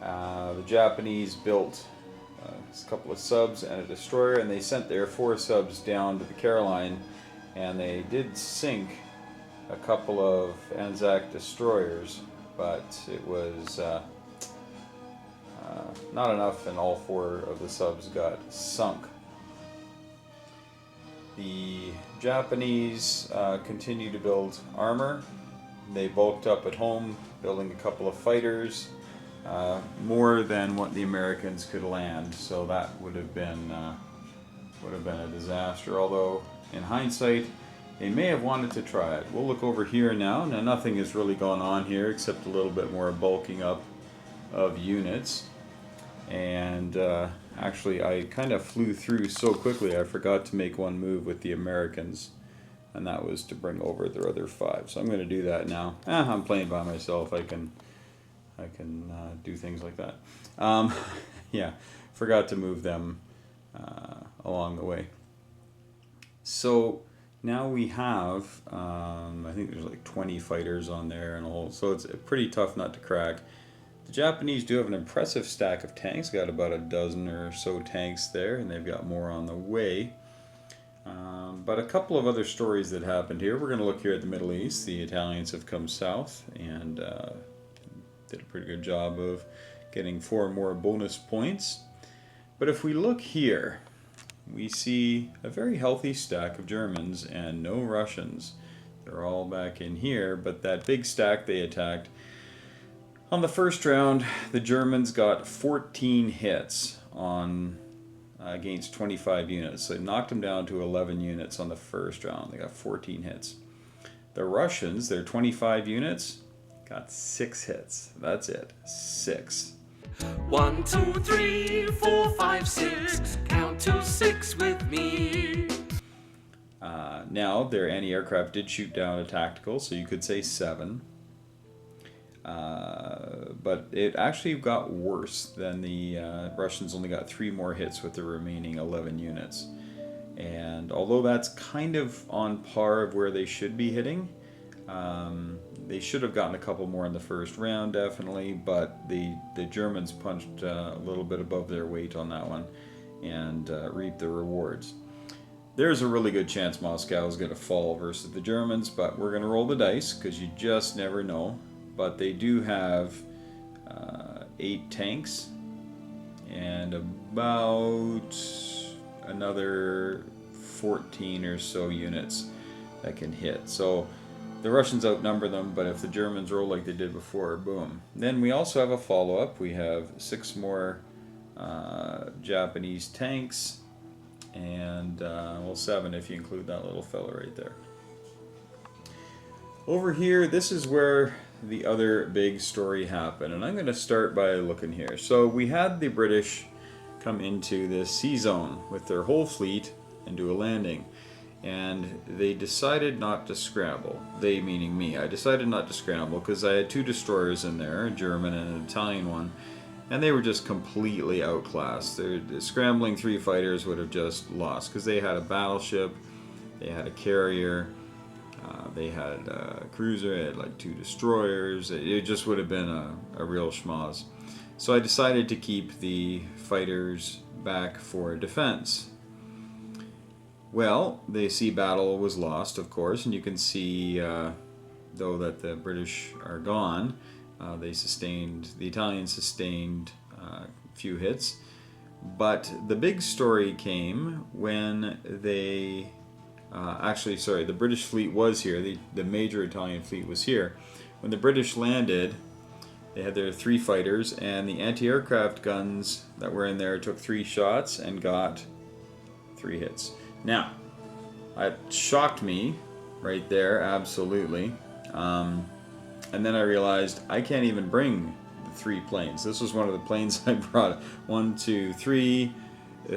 The Japanese built a couple of subs and a destroyer, and they sent their 4 subs down to the Caroline, and they did sink a couple of Anzac destroyers, but it was not enough, and all 4 of the subs got sunk. The Japanese continue to build armor. They bulked up at home, building a couple of fighters, more than what the Americans could land. So that would have been a disaster. Although in hindsight, they may have wanted to try it. We'll look over here now. Now nothing has really gone on here except a little bit more bulking up of units. And actually, I kind of flew through so quickly I forgot to make one move with the Americans, and that was to bring over their other 5. So I'm going to do that now. I'm playing by myself. I can do things like that. Yeah, forgot to move them along the way. So now we have, I think there's like 20 fighters on there and all, so it's a pretty tough nut to crack. The Japanese do have an impressive stack of tanks, got about a dozen or so tanks there, and they've got more on the way. But a couple of other stories that happened here. We're going to look here at the Middle East. The Italians have come south and did a pretty good job of getting 4 more bonus points. But if we look here, we see a very healthy stack of Germans and no Russians. They're all back in here, but that big stack they attacked. On the first round, the Germans got 14 hits on against 25 units. So they knocked them down to 11 units on the first round. They got 14 hits. The Russians, their 25 units, got 6 hits. That's it. 6. 1, 2, 3, 4, 5, 6. Count to 6 with me. Now, their anti-aircraft did shoot down a tactical, so you could say 7. But it actually got worse than the Russians only got 3 more hits with the remaining 11 units. And although that's kind of on par of where they should be hitting, they should have gotten a couple more in the first round, definitely, but the Germans punched a little bit above their weight on that one and reaped the rewards. There's a really good chance Moscow is going to fall versus the Germans, but we're going to roll the dice because you just never know. But they do have 8 tanks and about another 14 or so units that can hit. So the Russians outnumber them, but if the Germans roll like they did before, boom. Then we also have a follow-up. We have 6 more Japanese tanks, and well, 7 if you include that little fella right there. Over here, this is where the other big story happened, and I'm going to start by looking here. So we had the British come into this sea zone with their whole fleet and do a landing, and they decided not to scramble. They meaning me. I decided not to scramble because I had 2 destroyers in there, a German and an Italian one, and they were just completely outclassed. The scrambling 3 fighters would have just lost because they had a battleship, they had a carrier, they had a cruiser, they had like 2 destroyers. It just would have been a real schmoz. So I decided to keep the fighters back for defense. Well, the sea battle was lost, of course, and you can see, though, that the British are gone. The Italians sustained a few hits. But the big story came when they... the British fleet was here. The major Italian fleet was here. When the British landed, they had their 3 fighters, and the anti-aircraft guns that were in there took 3 shots and got 3 hits. Now, it shocked me right there, absolutely. And then I realized I can't even bring 3 planes. This was one of the planes I brought. 1, 2, 3,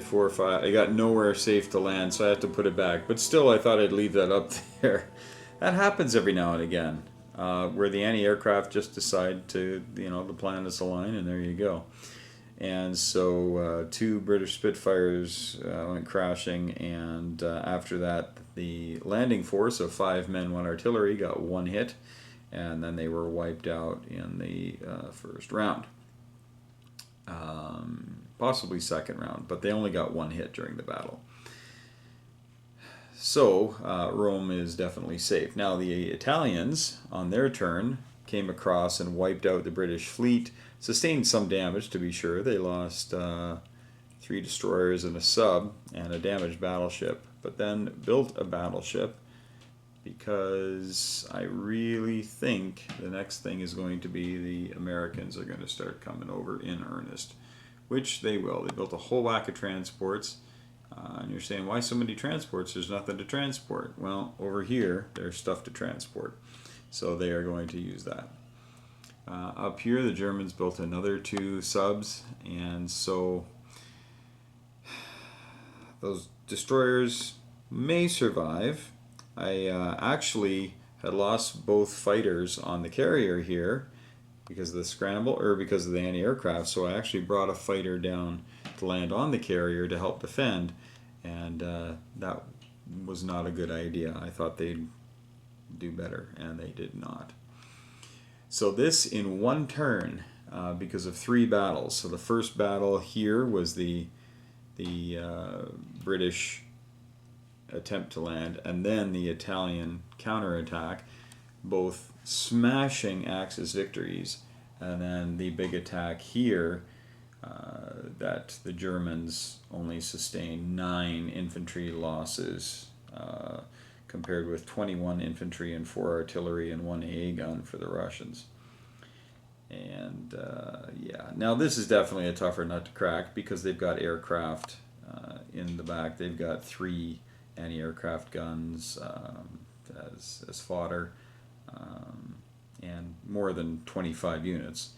4, 5. I got nowhere safe to land, so I had to put it back. But still, I thought I'd leave that up there. That happens every now and again, where the anti-aircraft just decide to, the planets align, and there you go. And so 2 British Spitfires went crashing, and after that, the landing force of 5 men, 1 artillery, got 1 hit, and then they were wiped out in the first round. Possibly second round, but they only got 1 hit during the battle. So Rome is definitely safe. Now the Italians, on their turn, came across and wiped out the British fleet, sustained some damage to be sure. They lost 3 destroyers and a sub and a damaged battleship, but then built a battleship because I really think the next thing is going to be the Americans are going to start coming over in earnest, which they will. They built a whole whack of transports. And you're saying, why so many transports? There's nothing to transport. Well, over here, there's stuff to transport. So they are going to use that. Up here, the Germans built another 2 subs. And so those destroyers may survive. I actually had lost both fighters on the carrier here because of the scramble, or because of the anti-aircraft. So I actually brought a fighter down to land on the carrier to help defend, and that was not a good idea. I thought they'd do better, and they did not. So this in 1 turn, because of 3 battles. So the first battle here was the British attempt to land, and then the Italian counterattack, both smashing Axis victories, and then the big attack here that the Germans only sustained 9 infantry losses compared with 21 infantry and 4 artillery and 1 AA gun for the Russians. And yeah, now this is definitely a tougher nut to crack because they've got aircraft in the back. They've got 3 anti-aircraft guns as fodder, and more than 25 units.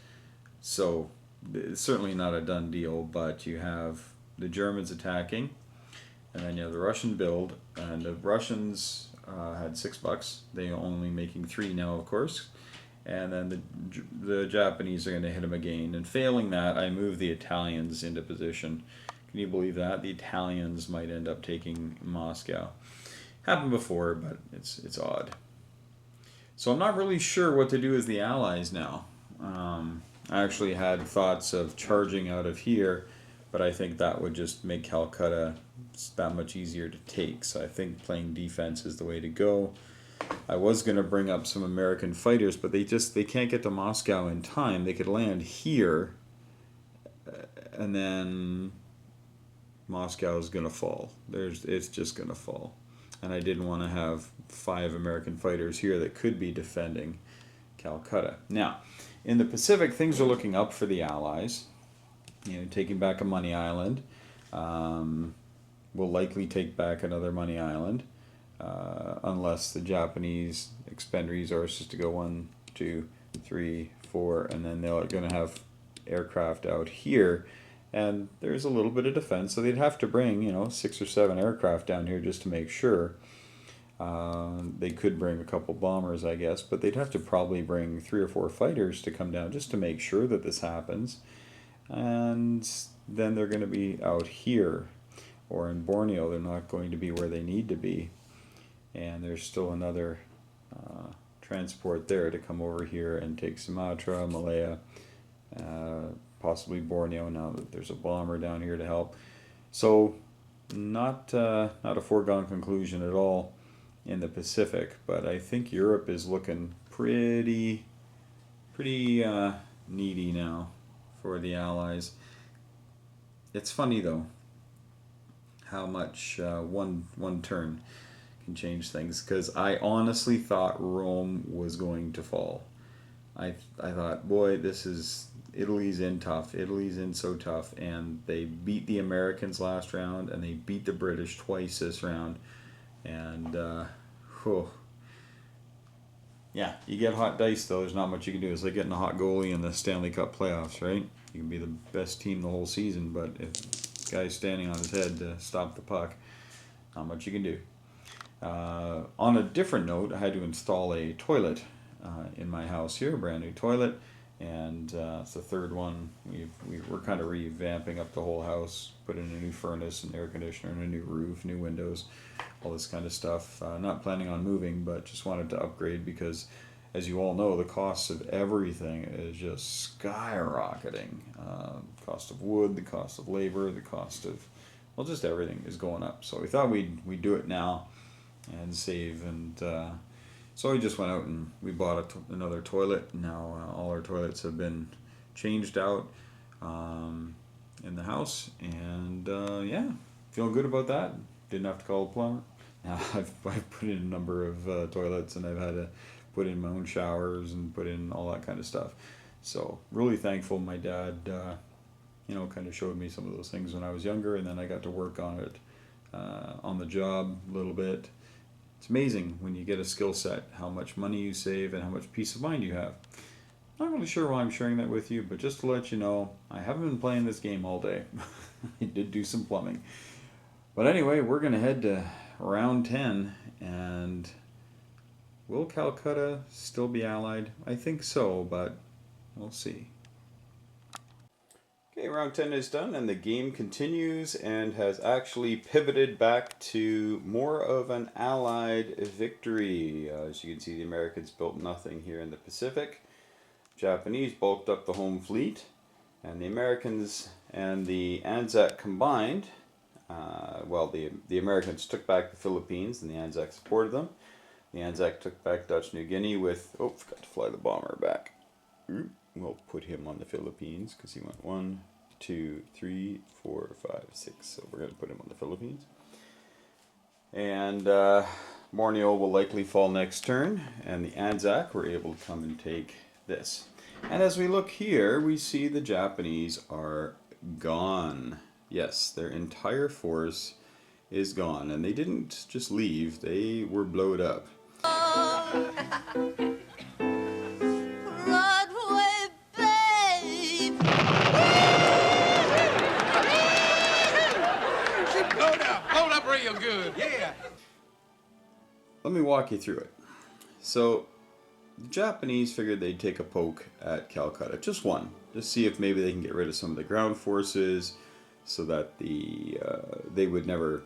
So it's certainly not a done deal, but you have the Germans attacking, and then you have the Russian build, and the Russians had $6. They are only making 3 now, of course. And then the Japanese are going to hit them again. And failing that, I move the Italians into position. Can you believe that? The Italians might end up taking Moscow. Happened before, but it's odd. So I'm not really sure what to do as the Allies now. I actually had thoughts of charging out of here, but I think that would just make Calcutta that much easier to take. So I think playing defense is the way to go. I was going to bring up some American fighters, but they can't get to Moscow in time. They could land here, and then Moscow is going to fall. It's just going to fall. And I didn't want to have 5 American fighters here that could be defending Calcutta. Now, in the Pacific, things are looking up for the Allies. Taking back a money island. We'll likely take back another money island. Unless the Japanese expend resources to go 1, 2, 3, 4, and then they're going to have aircraft out here, and there's a little bit of defense, so they'd have to bring 6 or 7 aircraft down here just to make sure. They could bring a couple bombers, I guess, but they'd have to probably bring 3 or 4 fighters to come down just to make sure that this happens, and then they're going to be out here or in Borneo. They're not going to be where they need to be. And there's still another transport there to come over here and take Sumatra, Malaya, possibly Borneo, now that there's a bomber down here to help. So not a foregone conclusion at all in the Pacific, but I think Europe is looking pretty needy now for the Allies. It's funny though how much one turn can change things, because I honestly thought Rome was going to fall. I thought, boy, Italy's in tough. Italy's in so tough, and they beat the Americans last round, and they beat the British twice this round, and Yeah, you get hot dice though. There's not much you can do. It's like getting a hot goalie in the Stanley Cup playoffs, right? You can be the best team the whole season, but if the guy's standing on his head to stop the puck, not much you can do. On a different note, I had to install a toilet in my house here, a brand new toilet, and it's the third one. We're kind of revamping up the whole house, put in a new furnace, an air conditioner, and a new roof, new windows, all this kind of stuff. Not planning on moving, but just wanted to upgrade because, as you all know, the cost of everything is just skyrocketing. Cost of wood, the cost of labor, the cost of, well, just everything is going up. So we thought we'd do it now and save, and so we just went out and we bought another toilet. Now all our toilets have been changed out in the house, and yeah, feeling good about that. Didn't have to call a plumber. Now I've put in a number of toilets, and I've had to put in my own showers and put in all that kind of stuff. So really thankful. My dad, kind of showed me some of those things when I was younger, and then I got to work on it on the job a little bit. It's amazing when you get a skill set, how much money you save and how much peace of mind you have. Not really sure why I'm sharing that with you, but just to let you know, I haven't been playing this game all day. I did do some plumbing. But anyway, we're going to head to round 10, and will Calcutta still be allied? I think so, but we'll see. Okay, round 10 is done, and the game continues and has actually pivoted back to more of an allied victory. As you can see, the Americans built nothing here in the Pacific. Japanese bulked up the home fleet, and the Americans and the Anzac combined. The Americans took back the Philippines, and the Anzac supported them. The Anzac took back Dutch New Guinea with, forgot to fly the bomber back. We'll put him on the Philippines because he went 1, 2, 3, 4, 5, 6. So we're going to put him on the Philippines. And Borneo will likely fall next turn, and the Anzac were able to come and take this. And as we look here, we see the Japanese are gone. Yes, their entire force is gone, and they didn't just leave, they were blowed up. Broadway, babe! Hold up real good. Yeah. Let me walk you through it. So, the Japanese figured they'd take a poke at Calcutta, just one, just see if maybe they can get rid of some of the ground forces, so that they would never,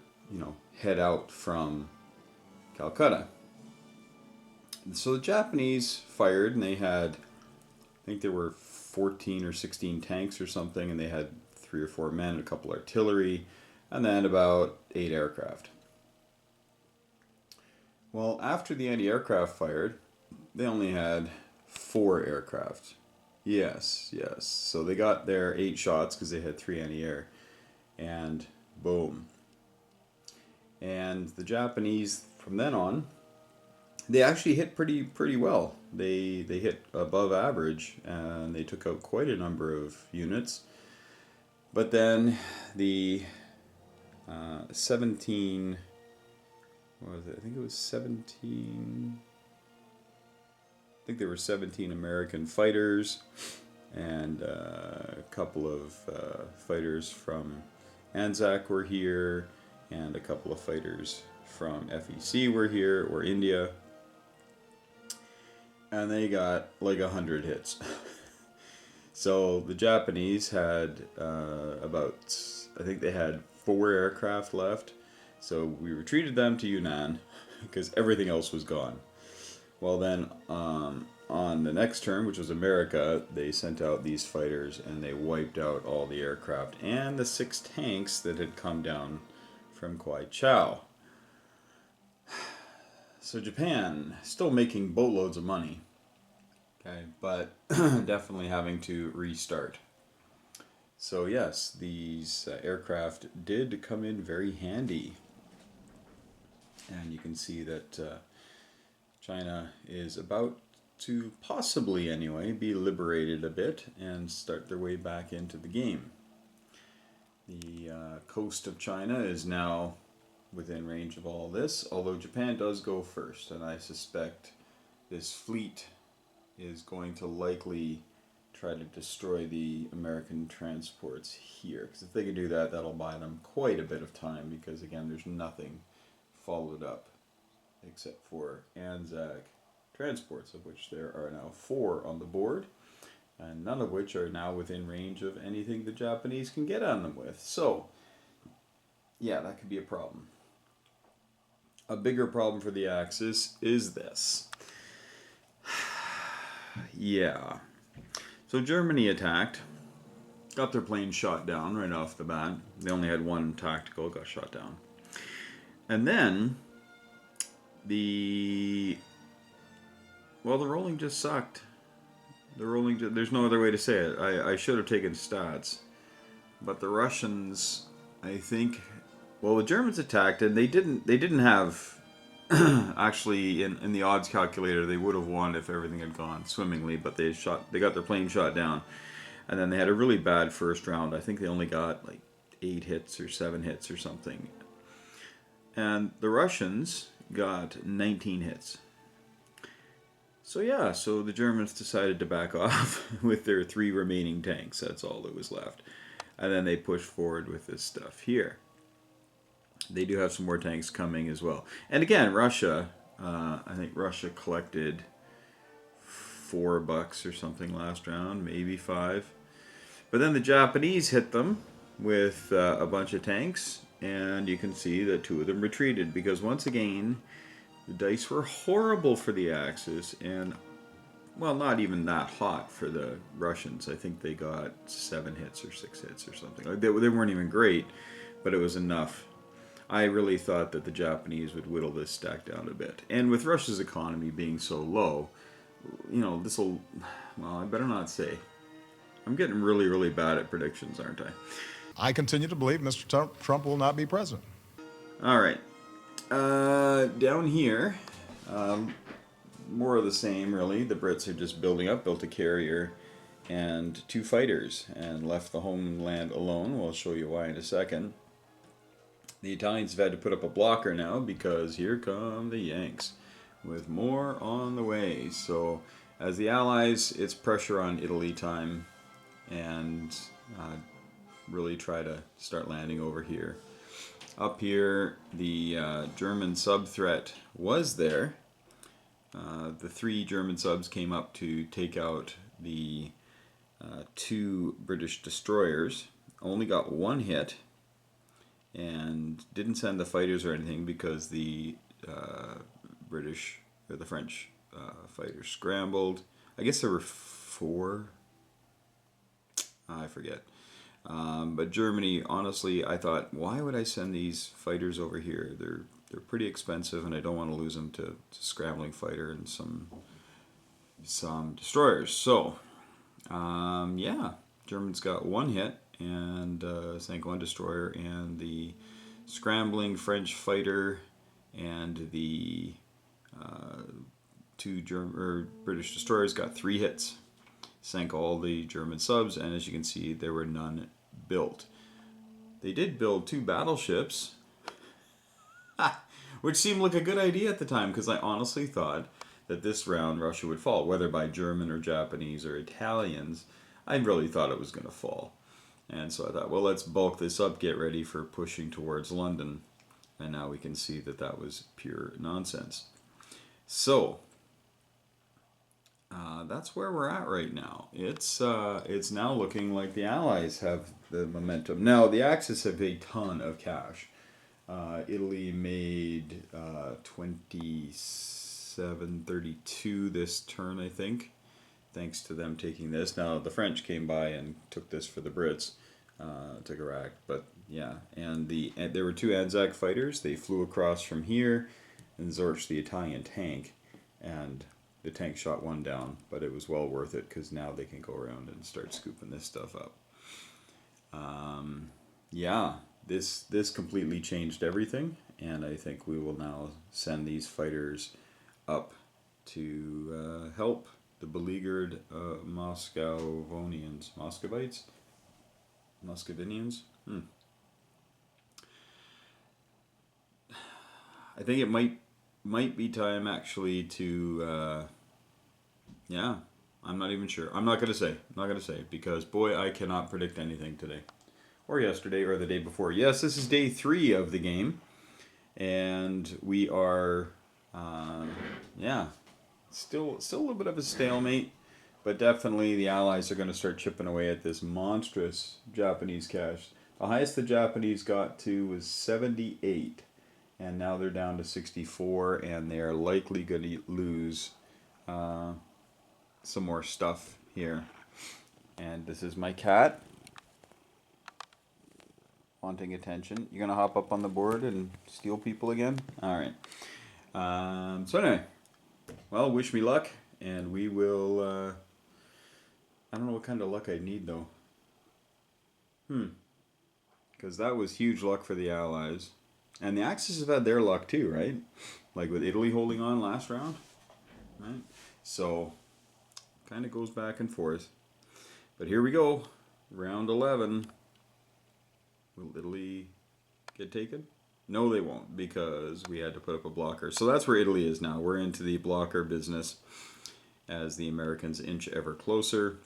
head out from Calcutta. So the Japanese fired, and they had, I think there were 14 or 16 tanks or something, and they had 3 or 4 men, and a couple artillery, and then about 8 aircraft. Well, after the anti-aircraft fired, they only had 4 aircraft. Yes. So they got their 8 shots because they had 3 anti-air, and boom. And the Japanese, from then on, they actually hit pretty well. They hit above average, and they took out quite a number of units. But then the 17, what was it? I think it was 17. I think there were 17 American fighters, and a couple of fighters from Anzac were here, and a couple of fighters from FEC were here, or India. And they got like 100 hits. So the Japanese had I think they had 4 aircraft left. So we retreated them to Yunnan because everything else was gone. Well then, on the next turn, which was America, they sent out these fighters and they wiped out all the aircraft and the 6 tanks that had come down from Kwai Chau. So Japan, still making boatloads of money, okay, but definitely having to restart. So yes, these aircraft did come in very handy. And you can see that China is about to, possibly anyway, be liberated a bit and start their way back into the game. The coast of China is now within range of all this, although Japan does go first, and I suspect this fleet is going to likely try to destroy the American transports here. Because if they can do that, that'll buy them quite a bit of time, because again, there's nothing followed up except for Anzac transports, of which there are now 4 on the board, and none of which are now within range of anything the Japanese can get on them with. So, yeah, that could be a problem. A bigger problem for the Axis is this. Yeah. So Germany attacked, got their plane shot down right off the bat. They only had one tactical, got shot down. And then the rolling just sucked. There's no other way to say it. I should have taken stats. But the Russians, I think, well, the Germans attacked, and they didn't have actually in the odds calculator they would have won if everything had gone swimmingly, but they got their plane shot down, and then they had a really bad first round. I think they only got like 8 hits or 7 hits or something, and the Russians got 19 hits. So yeah, so the Germans decided to back off with their 3 remaining tanks. That's all that was left, and then they pushed forward with this stuff here. They do have some more tanks coming as well. And again, Russia, I think Russia collected $4 or something last round, maybe 5. But then the Japanese hit them with a bunch of tanks, and you can see that 2 of them retreated, because once again, the dice were horrible for the Axis, and, well, not even that hot for the Russians. I think they got 7 hits or 6 hits or something. Like they weren't even great, but it was enough. I really thought that the Japanese would whittle this stack down a bit. And with Russia's economy being so low, you know, this'll, well, I better not say. I'm getting really, really bad at predictions, aren't I? I continue to believe Mr. Trump will not be president. All right. Down here, more of the same, really. The Brits are just building up, built a carrier and 2 fighters, and left the homeland alone. We'll show you why in a second. The Italians have had to put up a blocker now, because here come the Yanks with more on the way. So as the Allies, it's pressure on Italy time, and really try to start landing over here. Up here, the German sub threat was there. The 3 German subs came up to take out the 2 British destroyers. Only got 1 hit, and didn't send the fighters or anything, because the French fighters scrambled. I guess there were 4. I forget. But Germany, honestly, I thought, why would I send these fighters over here? They're pretty expensive, and I don't want to lose them to scrambling fighter and some destroyers. So, yeah, Germans got 1 hit, and sank 1 destroyer, and the scrambling French fighter and the 2 British destroyers got 3 hits, sank all the German subs, and as you can see, there were none built. They did build 2 battleships, which seemed like a good idea at the time, because I honestly thought that this round Russia would fall, whether by German or Japanese or Italians. I really thought it was going to fall. And so I thought, well, let's bulk this up, get ready for pushing towards London. And now we can see that that was pure nonsense. So, that's where we're at right now. It's now looking like the Allies have the momentum. Now, the Axis have a ton of cash. Italy made 27.32 this turn, I think, thanks to them taking this. Now, the French came by and took this for the Brits, took Iraq, but yeah. And there were 2 Anzac fighters. They flew across from here and zorched the Italian tank, and the tank shot 1 down, but it was well worth it, because now they can go around and start scooping this stuff up. Yeah, this completely changed everything, and I think we will now send these fighters up to help the beleaguered Muscovinians. I think it might be time actually to Yeah, I'm not even sure. I'm not gonna say. I'm not gonna say because boy, I cannot predict anything today, or yesterday, or the day before. Yes, this is day 3 of the game, and we are, yeah, still a little bit of a stalemate, but definitely the Allies are going to start chipping away at this monstrous Japanese cash. The highest the Japanese got to was 78, and now they're down to 64, and they are likely going to lose some more stuff here. And this is my cat wanting attention. You gonna hop up on the board and steal people again? All right. So anyway, well, wish me luck, and we will. I don't know what kind of luck I need though. Because that was huge luck for the Allies, and the Axis have had their luck too, right? Like with Italy holding on last round, right? So kind of goes back and forth. But here we go, round 11. Will Italy get taken? No, they won't, because we had to put up a blocker. So that's where Italy is now. We're into the blocker business as the Americans inch ever closer.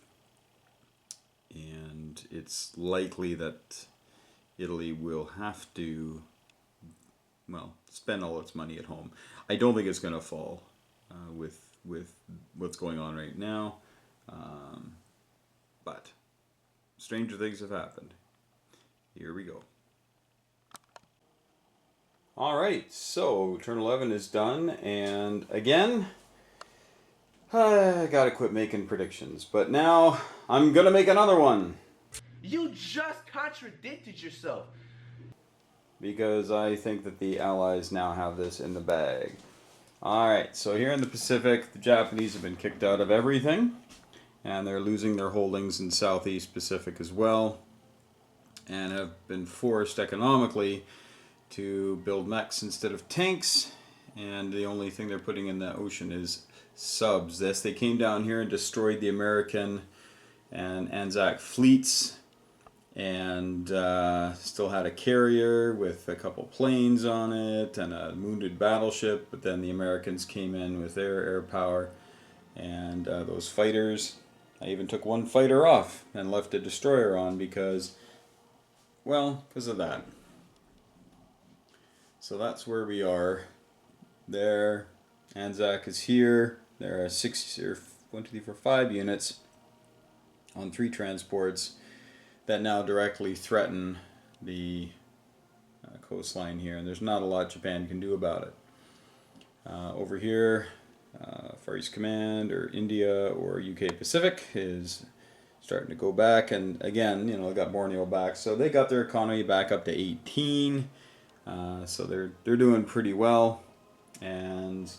And it's likely that Italy will have to, well, spend all its money at home. I don't think it's going to fall with what's going on right now. But stranger things have happened. Here we go. All right, so turn 11 is done, and again, I gotta quit making predictions, but now I'm gonna make another one. You just contradicted yourself. Because I think that the Allies now have this in the bag. All right, so here in the Pacific, the Japanese have been kicked out of everything, and they're losing their holdings in Southeast Pacific as well, and have been forced economically to build mechs instead of tanks, and the only thing they're putting in the ocean is subs. They came down here and destroyed the American and Anzac fleets, and still had a carrier with a couple planes on it and a wounded battleship, but then the Americans came in with their air power, and those fighters, I even took one fighter off and left a destroyer on because of that. So that's where we are. There, Anzac is here. There are 5 units on 3 transports that now directly threaten the coastline here, and there's not a lot Japan can do about it. Over here, Far East Command or India or UK Pacific is starting to go back, and again, they got Borneo back, so they got their economy back up to 18. So they're doing pretty well, and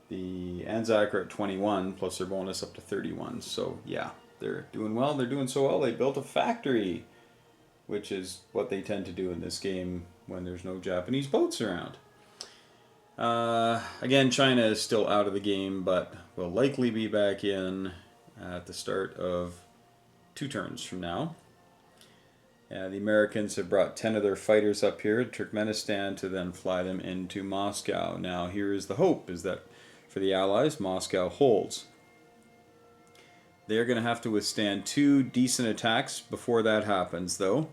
the Anzac are at 21 plus their bonus up to 31. So yeah, they're doing well. They're doing so well they built a factory, which is what they tend to do in this game when there's no Japanese boats around. Again, China is still out of the game, but will likely be back in at the start of 2 turns from now. The Americans have brought 10 of their fighters up here to Turkmenistan to then fly them into Moscow. Now here is the hope, is that for the Allies, Moscow holds. They're going to have to withstand 2 decent attacks before that happens though,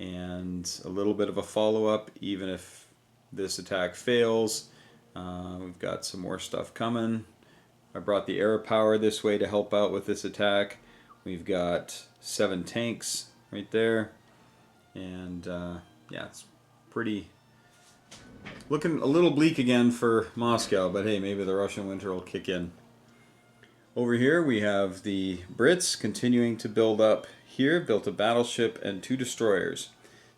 and a little bit of a follow-up even if this attack fails. We've got some more stuff coming. I brought the air power this way to help out with this attack. We've got 7 tanks right there. And yeah, it's pretty looking a little bleak again for Moscow, but hey, maybe the Russian winter will kick in. Over here we have the Brits continuing to build up here, built a battleship and 2 destroyers,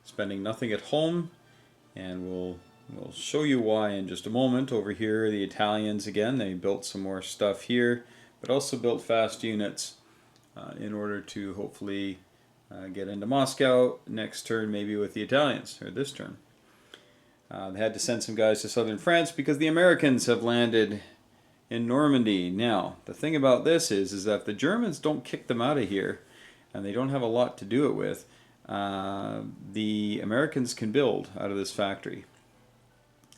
spending nothing at home, and we'll show you why in just a moment. Over here the Italians again, they built some more stuff here, but also built fast units in order to hopefully get into Moscow next turn, maybe with the Italians, or this turn. They had to send some guys to southern France because the Americans have landed in Normandy. Now, the thing about this is that if the Germans don't kick them out of here, and they don't have a lot to do it with, the Americans can build out of this factory.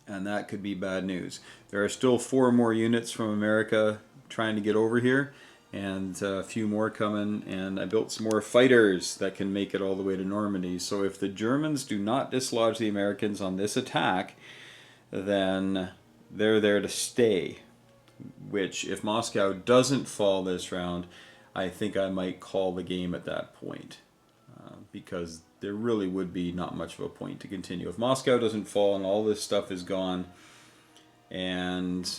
And that could be bad news. There are still 4 more units from America trying to get over here, and a few more coming, and I built some more fighters that can make it all the way to Normandy. So if the Germans do not dislodge the Americans on this attack, then they're there to stay. Which, if Moscow doesn't fall this round, I think I might call the game at that point. Because there really would be not much of a point to continue. If Moscow doesn't fall and all this stuff is gone, and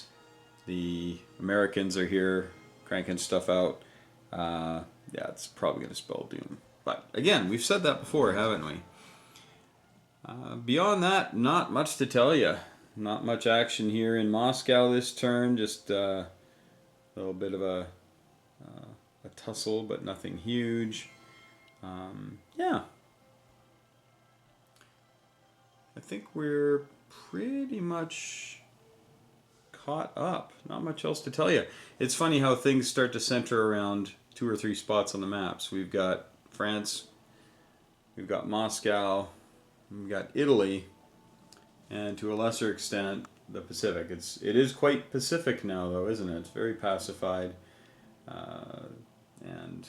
the Americans are here cranking stuff out, yeah, it's probably going to spell doom. But again, we've said that before, haven't we? Beyond that, not much to tell you. Not much action here in Moscow this turn. Just a little bit of a tussle, but nothing huge. Yeah. I think we're pretty much caught up. Not much else to tell you. It's funny how things start to center around 2 or 3 spots on the maps. We've got France, we've got Moscow, we've got Italy, and to a lesser extent, the Pacific. It is quite Pacific now, though, isn't it? It's very pacified, and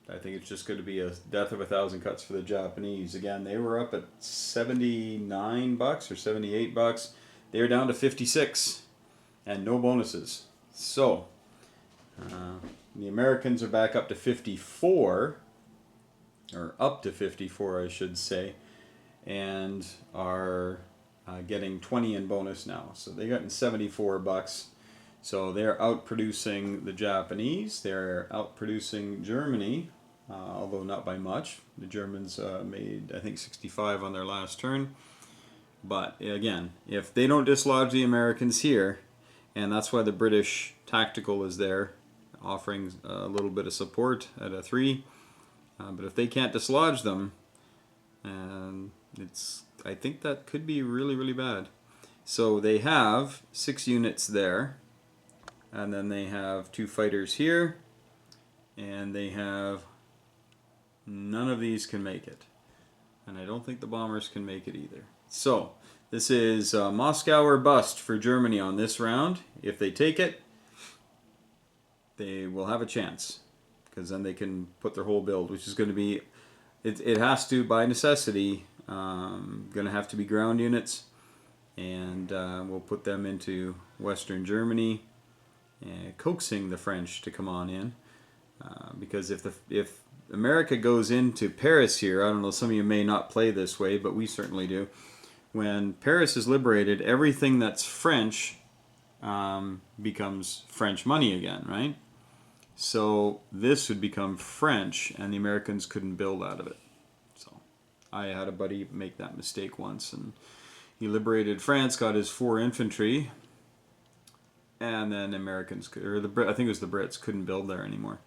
I think it's just going to be a death of 1,000 cuts for the Japanese. Again, they were up at $79 or $78. They're down to 56, and no bonuses. So the Americans are back up to 54, or up to 54, I should say, and are getting 20 in bonus now. So they got $74. So they're outproducing the Japanese. They're outproducing Germany, although not by much. The Germans made, I think, 65 on their last turn. But again, if they don't dislodge the Americans here, and that's why the British tactical is there, offering a little bit of support at a 3. But if they can't dislodge them, I think that could be really, really bad. So they have 6 units there. And then they have 2 fighters here, and they have none of these can make it. And I don't think the bombers can make it either. So this is Moscow or bust for Germany on this round. If they take it, they will have a chance, because then they can put their whole build, which is going to be, it has to, by necessity, going to have to be ground units, and we'll put them into Western Germany, coaxing the French to come on in, because if America goes into Paris here, I don't know, some of you may not play this way, but we certainly do. When Paris is liberated, everything that's French becomes French money again, right? So this would become French, and the Americans couldn't build out of it. So I had a buddy make that mistake once, and he liberated France, got his 4 infantry, and then Americans, or I think it was the Brits, couldn't build there anymore.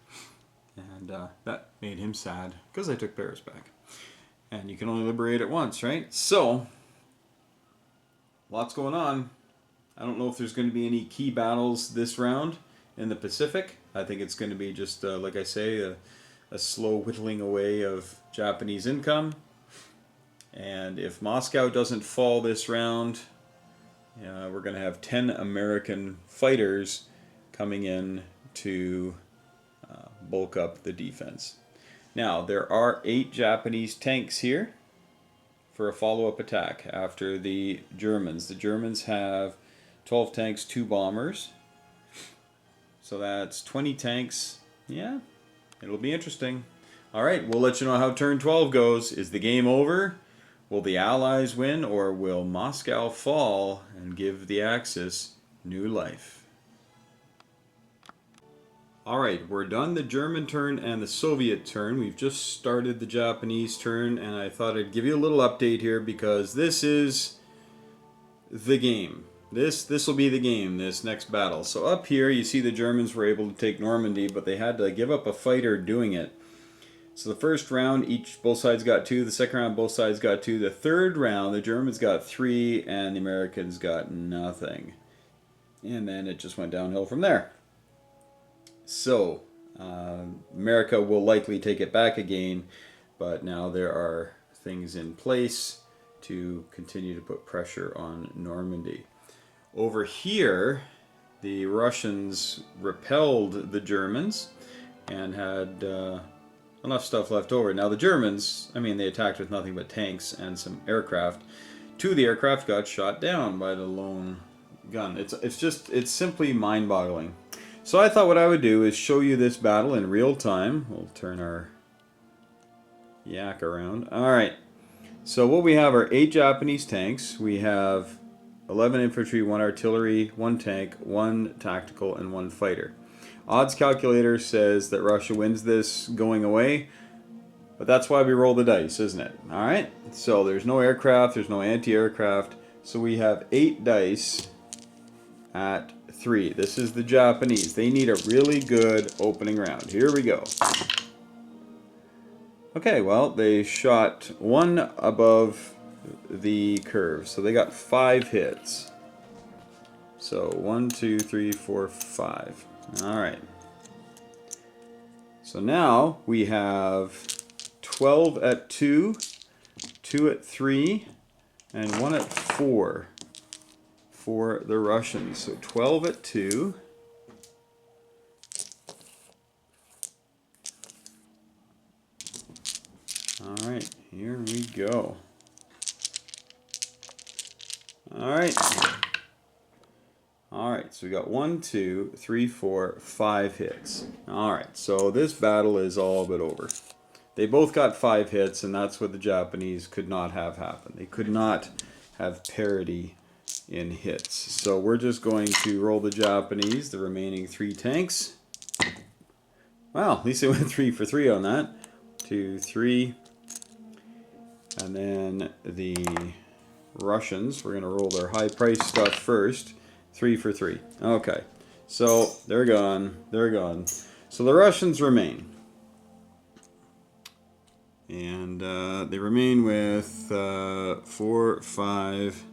And that made him sad, because I took Paris back. And you can only liberate it once, right? So, lots going on. I don't know if there's going to be any key battles this round in the Pacific. I think it's going to be just, like I say, a slow whittling away of Japanese income. And if Moscow doesn't fall this round, we're going to have 10 American fighters coming in to bulk up the defense. Now, there are 8 Japanese tanks here for a follow-up attack after the Germans. The Germans have 12 tanks, 2 bombers. So that's 20 tanks. Yeah, it'll be interesting. All right, we'll let you know how turn 12 goes. Is the game over? Will the Allies win, or will Moscow fall and give the Axis new life? Alright, we're done the German turn and the Soviet turn. We've just started the Japanese turn, and I thought I'd give you a little update here, because this is the game. This will be the game, this next battle. So up here, you see the Germans were able to take Normandy, but they had to give up a fighter doing it. So the first round, both sides got 2. The second round, both sides got 2. The third round, the Germans got 3, and the Americans got nothing. And then it just went downhill from there. So, America will likely take it back again, but now there are things in place to continue to put pressure on Normandy. Over here, the Russians repelled the Germans, and had enough stuff left over. Now the Germans, I mean, they attacked with nothing but tanks and some aircraft. 2 of the aircraft got shot down by the lone gun. It's simply mind-boggling. So I thought what I would do is show you this battle in real time. We'll turn our yak around. Alright, so what we have are 8 Japanese tanks. We have 11 infantry, 1 artillery, 1 tank, 1 tactical, and 1 fighter. Odds calculator says that Russia wins this going away, but that's why we roll the dice, isn't it? Alright, so there's no aircraft, there's no anti-aircraft, so we have 8 dice at 3. This is the Japanese. They need a really good opening round. Here we go. Okay, well, they shot 1 above the curve, so they got 5 hits. So 1, 2, 3, 4, 5. Alright. So now we have 12 at 2, 2 at 3, and 1 at 4 for the Russians. So 12 at 2. Alright, here we go. Alright. Alright, so we got 1, 2, 3, 4, 5 hits. Alright, so this battle is all but over. They both got 5 hits, and that's what the Japanese could not have happen. They could not have parity in hits. So we're just going to roll the Japanese, the remaining 3 tanks. Well, at least they went 3 for 3 on that. 2, 3. And then the Russians, we're going to roll their high price stuff first. 3 for 3. Okay, so they're gone. They're gone. So the Russians remain. And they remain with 4, 5,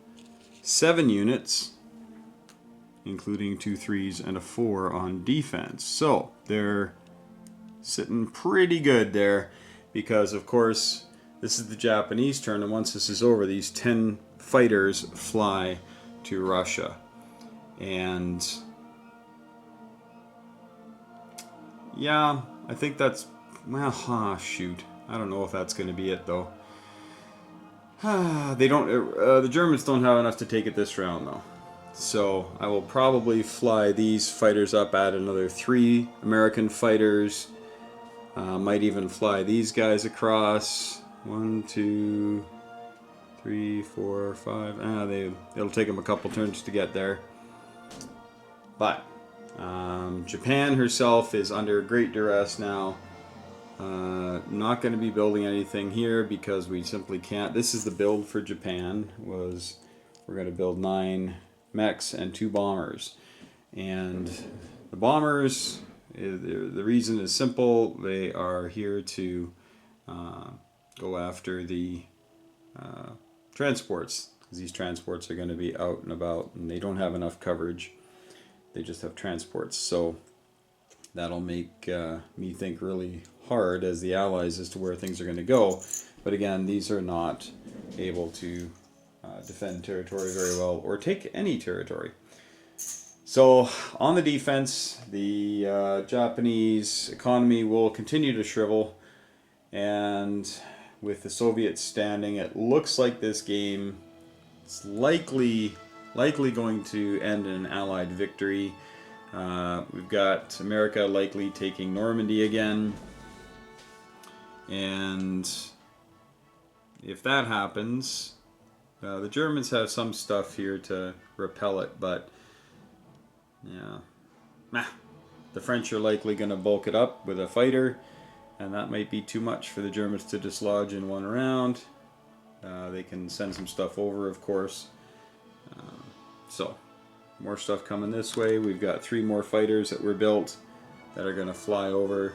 7 units, including 2 3s and a 4 on defense. So they're sitting pretty good there because, of course, this is the Japanese turn, and once this is over, these 10 fighters fly to Russia. And yeah, I think that's, well, shoot. I don't know if that's going to be it, though. They don't, the Germans don't have enough to take it this round, though. So I will probably fly these fighters up, add another 3 American fighters. Might even fly these guys across. 1, 2, 3, 4, 5. It'll take them a couple turns to get there. But Japan herself is under great duress now. Not going to be building anything here because we simply can't. This is the build for Japan. We're going to build 9 mechs and 2 bombers. And the bombers, the reason is simple. They are here to go after the transports. Because these transports are going to be out and about, and they don't have enough coverage. They just have transports. So that'll make me think really hard as the Allies as to where things are going to go. But again, these are not able to defend territory very well or take any territory. So on the defense, the Japanese economy will continue to shrivel, and with the Soviets standing, it looks like this game is likely going to end in an Allied victory. We've got America likely taking Normandy again, and if that happens, the Germans have some stuff here to repel it, but yeah, the French are likely going to bulk it up with a fighter, and that might be too much for the Germans to dislodge in one round. They can send some stuff over, of course. So more stuff coming this way. We've got 3 more fighters that were built that are going to fly over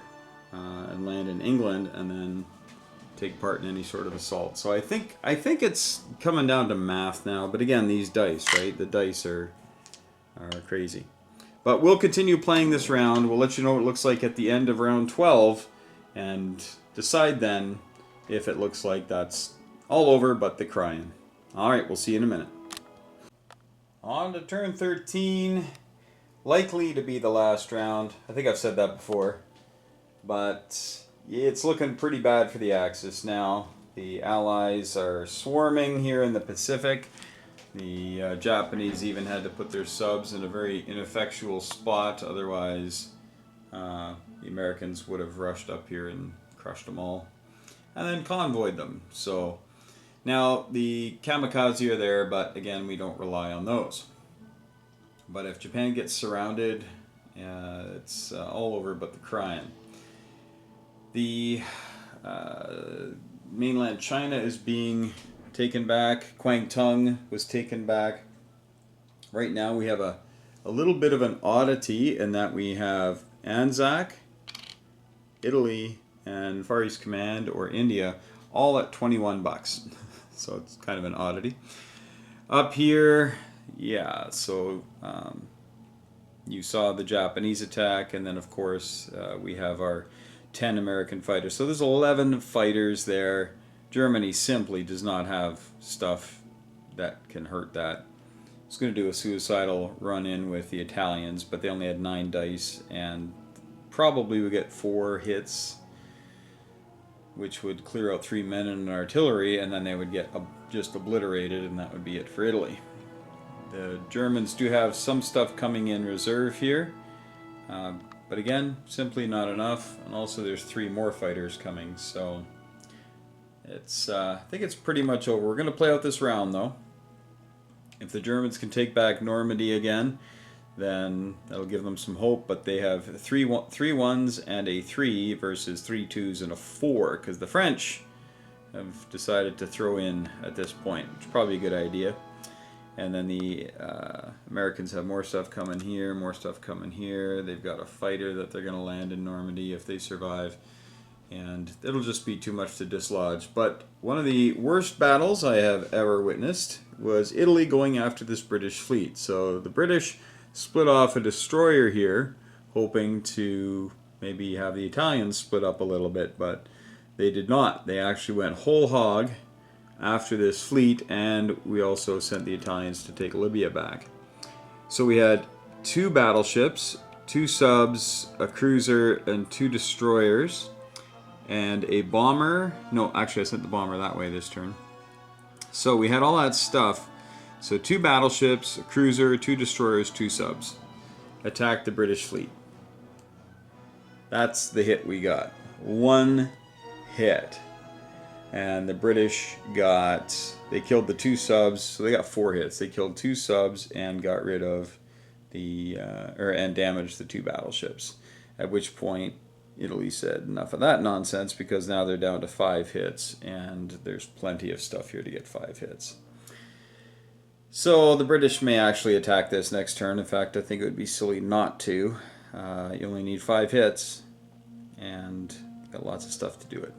and land in England and then take part in any sort of assault. So I think it's coming down to math now. But again, these dice, right? The dice are crazy. But we'll continue playing this round. We'll let you know what it looks like at the end of round 12 and decide then if it looks like that's all over but the crying. All right, we'll see you in a minute. On to turn 13, likely to be the last round. I think I've said that before. But yeah, it's looking pretty bad for the Axis now. The Allies are swarming here in the Pacific. The Japanese even had to put their subs in a very ineffectual spot, otherwise the Americans would have rushed up here and crushed them all, and then convoyed them. So now the kamikaze are there, but again, we don't rely on those. But if Japan gets surrounded, it's all over but the crying. The mainland China is being taken back. Kwangtung was taken back. Right now we have a little bit of an oddity in that we have Anzac, Italy, and Far East Command, or India, all at 21 bucks. So it's kind of an oddity. Up here, yeah, so you saw the Japanese attack, and then of course we have our 10 American fighters. So there's 11 fighters there. Germany simply does not have stuff that can hurt that. I was going to do a suicidal run-in with the Italians, but they only had 9 dice, and probably would get 4 hits, which would clear out 3 men and an artillery, and then they would get just obliterated, and that would be it for Italy. The Germans do have some stuff coming in reserve here, but again, simply not enough, and also there's 3 more fighters coming, so it's I think it's pretty much over. We're going to play out this round, though. If the Germans can take back Normandy again, then that'll give them some hope, but they have 3 1s and a 3 versus 3 2s and a 4, because the French have decided to throw in at this point, which is probably a good idea. And then the Americans have more stuff coming here, more stuff coming here. They've got a fighter that they're going to land in Normandy if they survive. And it'll just be too much to dislodge. But one of the worst battles I have ever witnessed was Italy going after this British fleet. So the British split off a destroyer here, hoping to maybe have the Italians split up a little bit, but they did not. They actually went whole hog after this fleet, and we also sent the Italians to take Libya back. So we had 2 battleships, 2 subs, a cruiser, and 2 destroyers, and a bomber. No, actually I sent the bomber that way this turn. So we had all that stuff. So 2 battleships, a cruiser, 2 destroyers, 2 subs attacked the British fleet. That's the hit we got. 1 hit. And the British they killed the 2 subs, so they got 4 hits. They killed 2 subs and got rid of and damaged the 2 battleships. At which point Italy said enough of that nonsense, because now they're down to 5 hits, and there's plenty of stuff here to get 5 hits. So the British may actually attack this next turn. In fact, I think it would be silly not to. You only need 5 hits, and got lots of stuff to do it.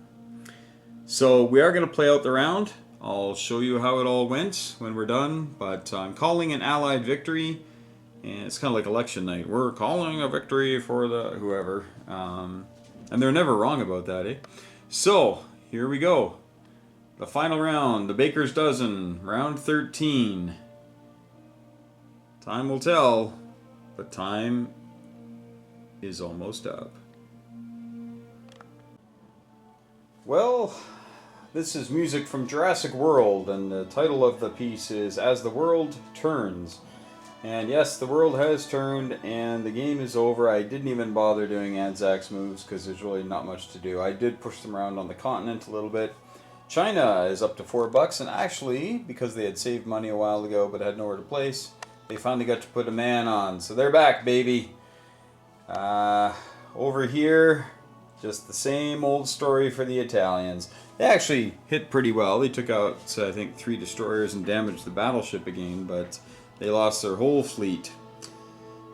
So we are going to play out the round. I'll show you how it all went when we're done, but I'm calling an Allied victory, and it's kind of like election night. We're calling a victory for the whoever, and they're never wrong about that, eh? So here we go. The final round, the Baker's Dozen, round 13. Time will tell, but time is almost up. Well, this is music from Jurassic World, and the title of the piece is As the World Turns. And yes, the world has turned, and the game is over. I didn't even bother doing Anzac's moves, because there's really not much to do. I did push them around on the continent a little bit. China is up to $4, and actually, because they had saved money a while ago but had nowhere to place, they finally got to put a man on. So they're back, baby. Over here, just the same old story for the Italians. They actually hit pretty well. They took out, I think, 3 destroyers and damaged the battleship again, but they lost their whole fleet.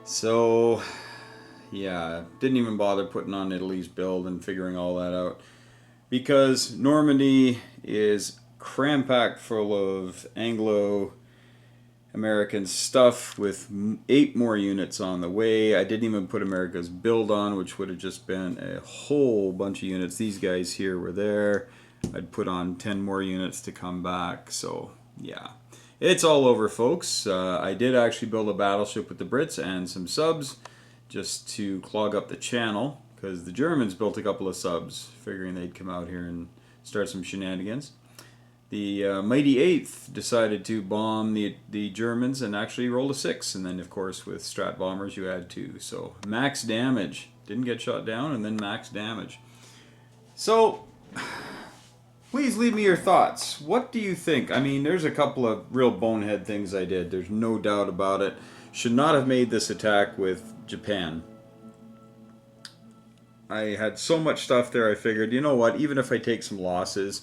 So, yeah, didn't even bother putting on Italy's build and figuring all that out, because Normandy is cram-packed full of Anglo-American stuff with 8 more units on the way. I didn't even put America's build on, which would have just been a whole bunch of units. These guys here were there. I'd put on 10 more units to come back, so yeah. It's all over, folks. I did actually build a battleship with the Brits and some subs just to clog up the channel, because the Germans built a couple of subs, figuring they'd come out here and start some shenanigans. The Mighty Eighth decided to bomb the Germans and actually rolled a 6. And then, of course, with Strat bombers, you add 2. So max damage. Didn't get shot down, and then max damage. So, please leave me your thoughts. What do you think? I mean, there's a couple of real bonehead things I did. There's no doubt about it. Should not have made this attack with Japan. I had so much stuff there, I figured, you know what, even if I take some losses,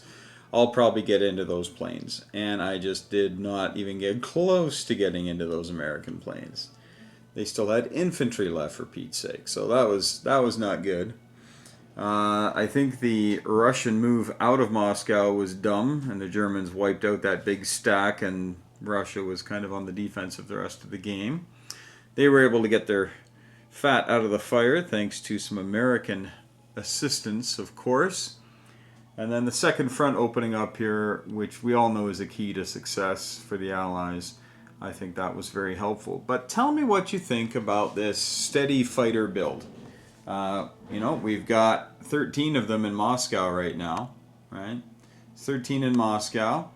I'll probably get into those planes. And I just did not even get close to getting into those American planes. They still had infantry left, for Pete's sake. So that was not good. I think the Russian move out of Moscow was dumb, and the Germans wiped out that big stack, and Russia was kind of on the defensive the rest of the game. They were able to get their fat out of the fire thanks to some American assistance, of course. And then the second front opening up here, which we all know is a key to success for the Allies, I think that was very helpful. But tell me what you think about this steady fighter build. You know, we've got 13 of them in Moscow right now, right? 13 in Moscow,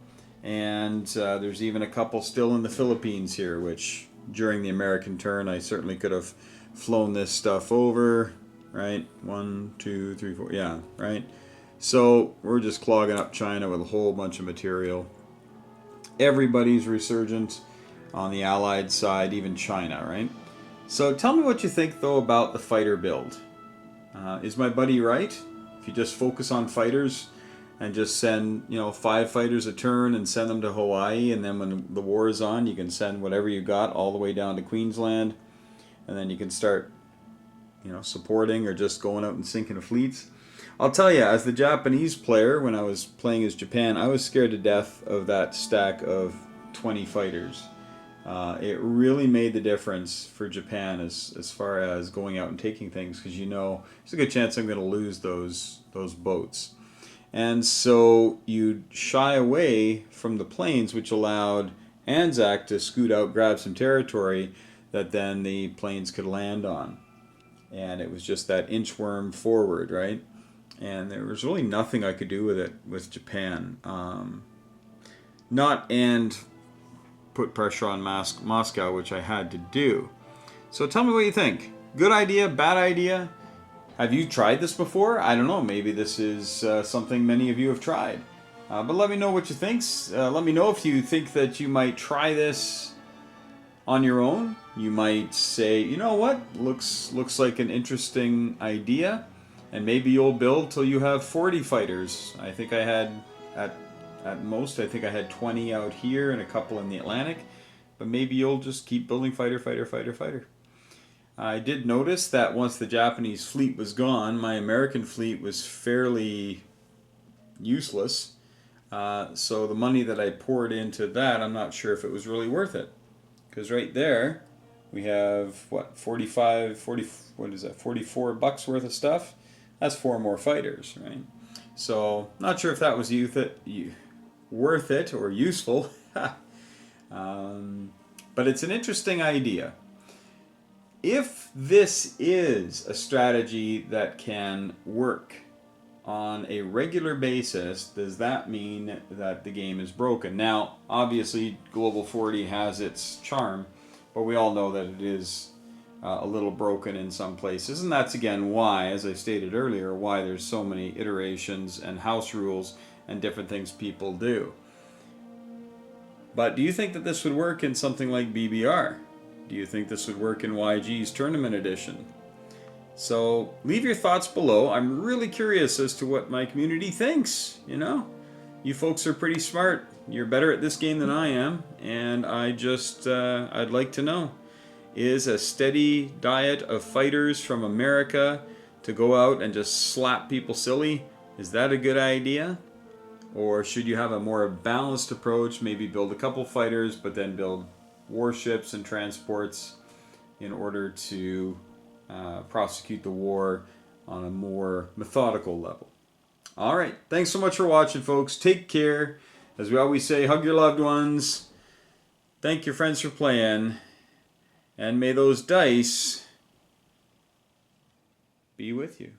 and there's even a couple still in the Philippines here, which during the American turn I certainly could have flown this stuff over, right? 1, 2, 3, 4, yeah, right? So we're just clogging up China with a whole bunch of material. Everybody's resurgent on the Allied side, even China, right? So tell me what you think, though, about the fighter build. Is my buddy right? If you just focus on fighters and just send, you know, 5 fighters a turn and send them to Hawaii, and then when the war is on, you can send whatever you got all the way down to Queensland, and then you can start, you know, supporting or just going out and sinking fleets. I'll tell you, as the Japanese player, when I was playing as Japan, I was scared to death of that stack of 20 fighters. It really made the difference for Japan as far as going out and taking things, because you know there's a good chance I'm going to lose those boats. And so you shy away from the planes, which allowed Anzac to scoot out, grab some territory that then the planes could land on. And it was just that inchworm forward, right? And there was really nothing I could do with it with Japan. And put pressure on Moscow, which I had to do. So tell me what you think. Good idea? Bad idea? Have you tried this before? I don't know. Maybe this is something many of you have tried. But let me know what you think. Let me know if you think that you might try this on your own. You might say, you know what? Looks like an interesting idea. And maybe you'll build till you have 40 fighters. I think I had, at most, I think I had 20 out here and a couple in the Atlantic. But maybe you'll just keep building fighter. I did notice that once the Japanese fleet was gone, my American fleet was fairly useless. So the money that I poured into that, I'm not sure if it was really worth it. Because right there, we have, what, 44 bucks worth of stuff? That's 4 more fighters, right? So, not sure if that was worth it or useful. But it's an interesting idea. If this is a strategy that can work on a regular basis, does that mean that the game is broken? Now, obviously, Global 40 has its charm, but we all know that it is a little broken in some places, and that's again why, as I stated earlier, why there's so many iterations and house rules and different things people do. But do you think that this would work in something like BBR? Do you think this would work in YG's Tournament Edition? So leave your thoughts below. I'm really curious as to what my community thinks. You know, you folks are pretty smart. You're better at this game than I am, and I'd like to know. Is a steady diet of fighters from America to go out and just slap people silly, is that a good idea? Or should you have a more balanced approach, maybe build a couple fighters, but then build warships and transports in order to prosecute the war on a more methodical level? All right, thanks so much for watching, folks. Take care. As we always say, hug your loved ones. Thank your friends for playing. And may those dice be with you.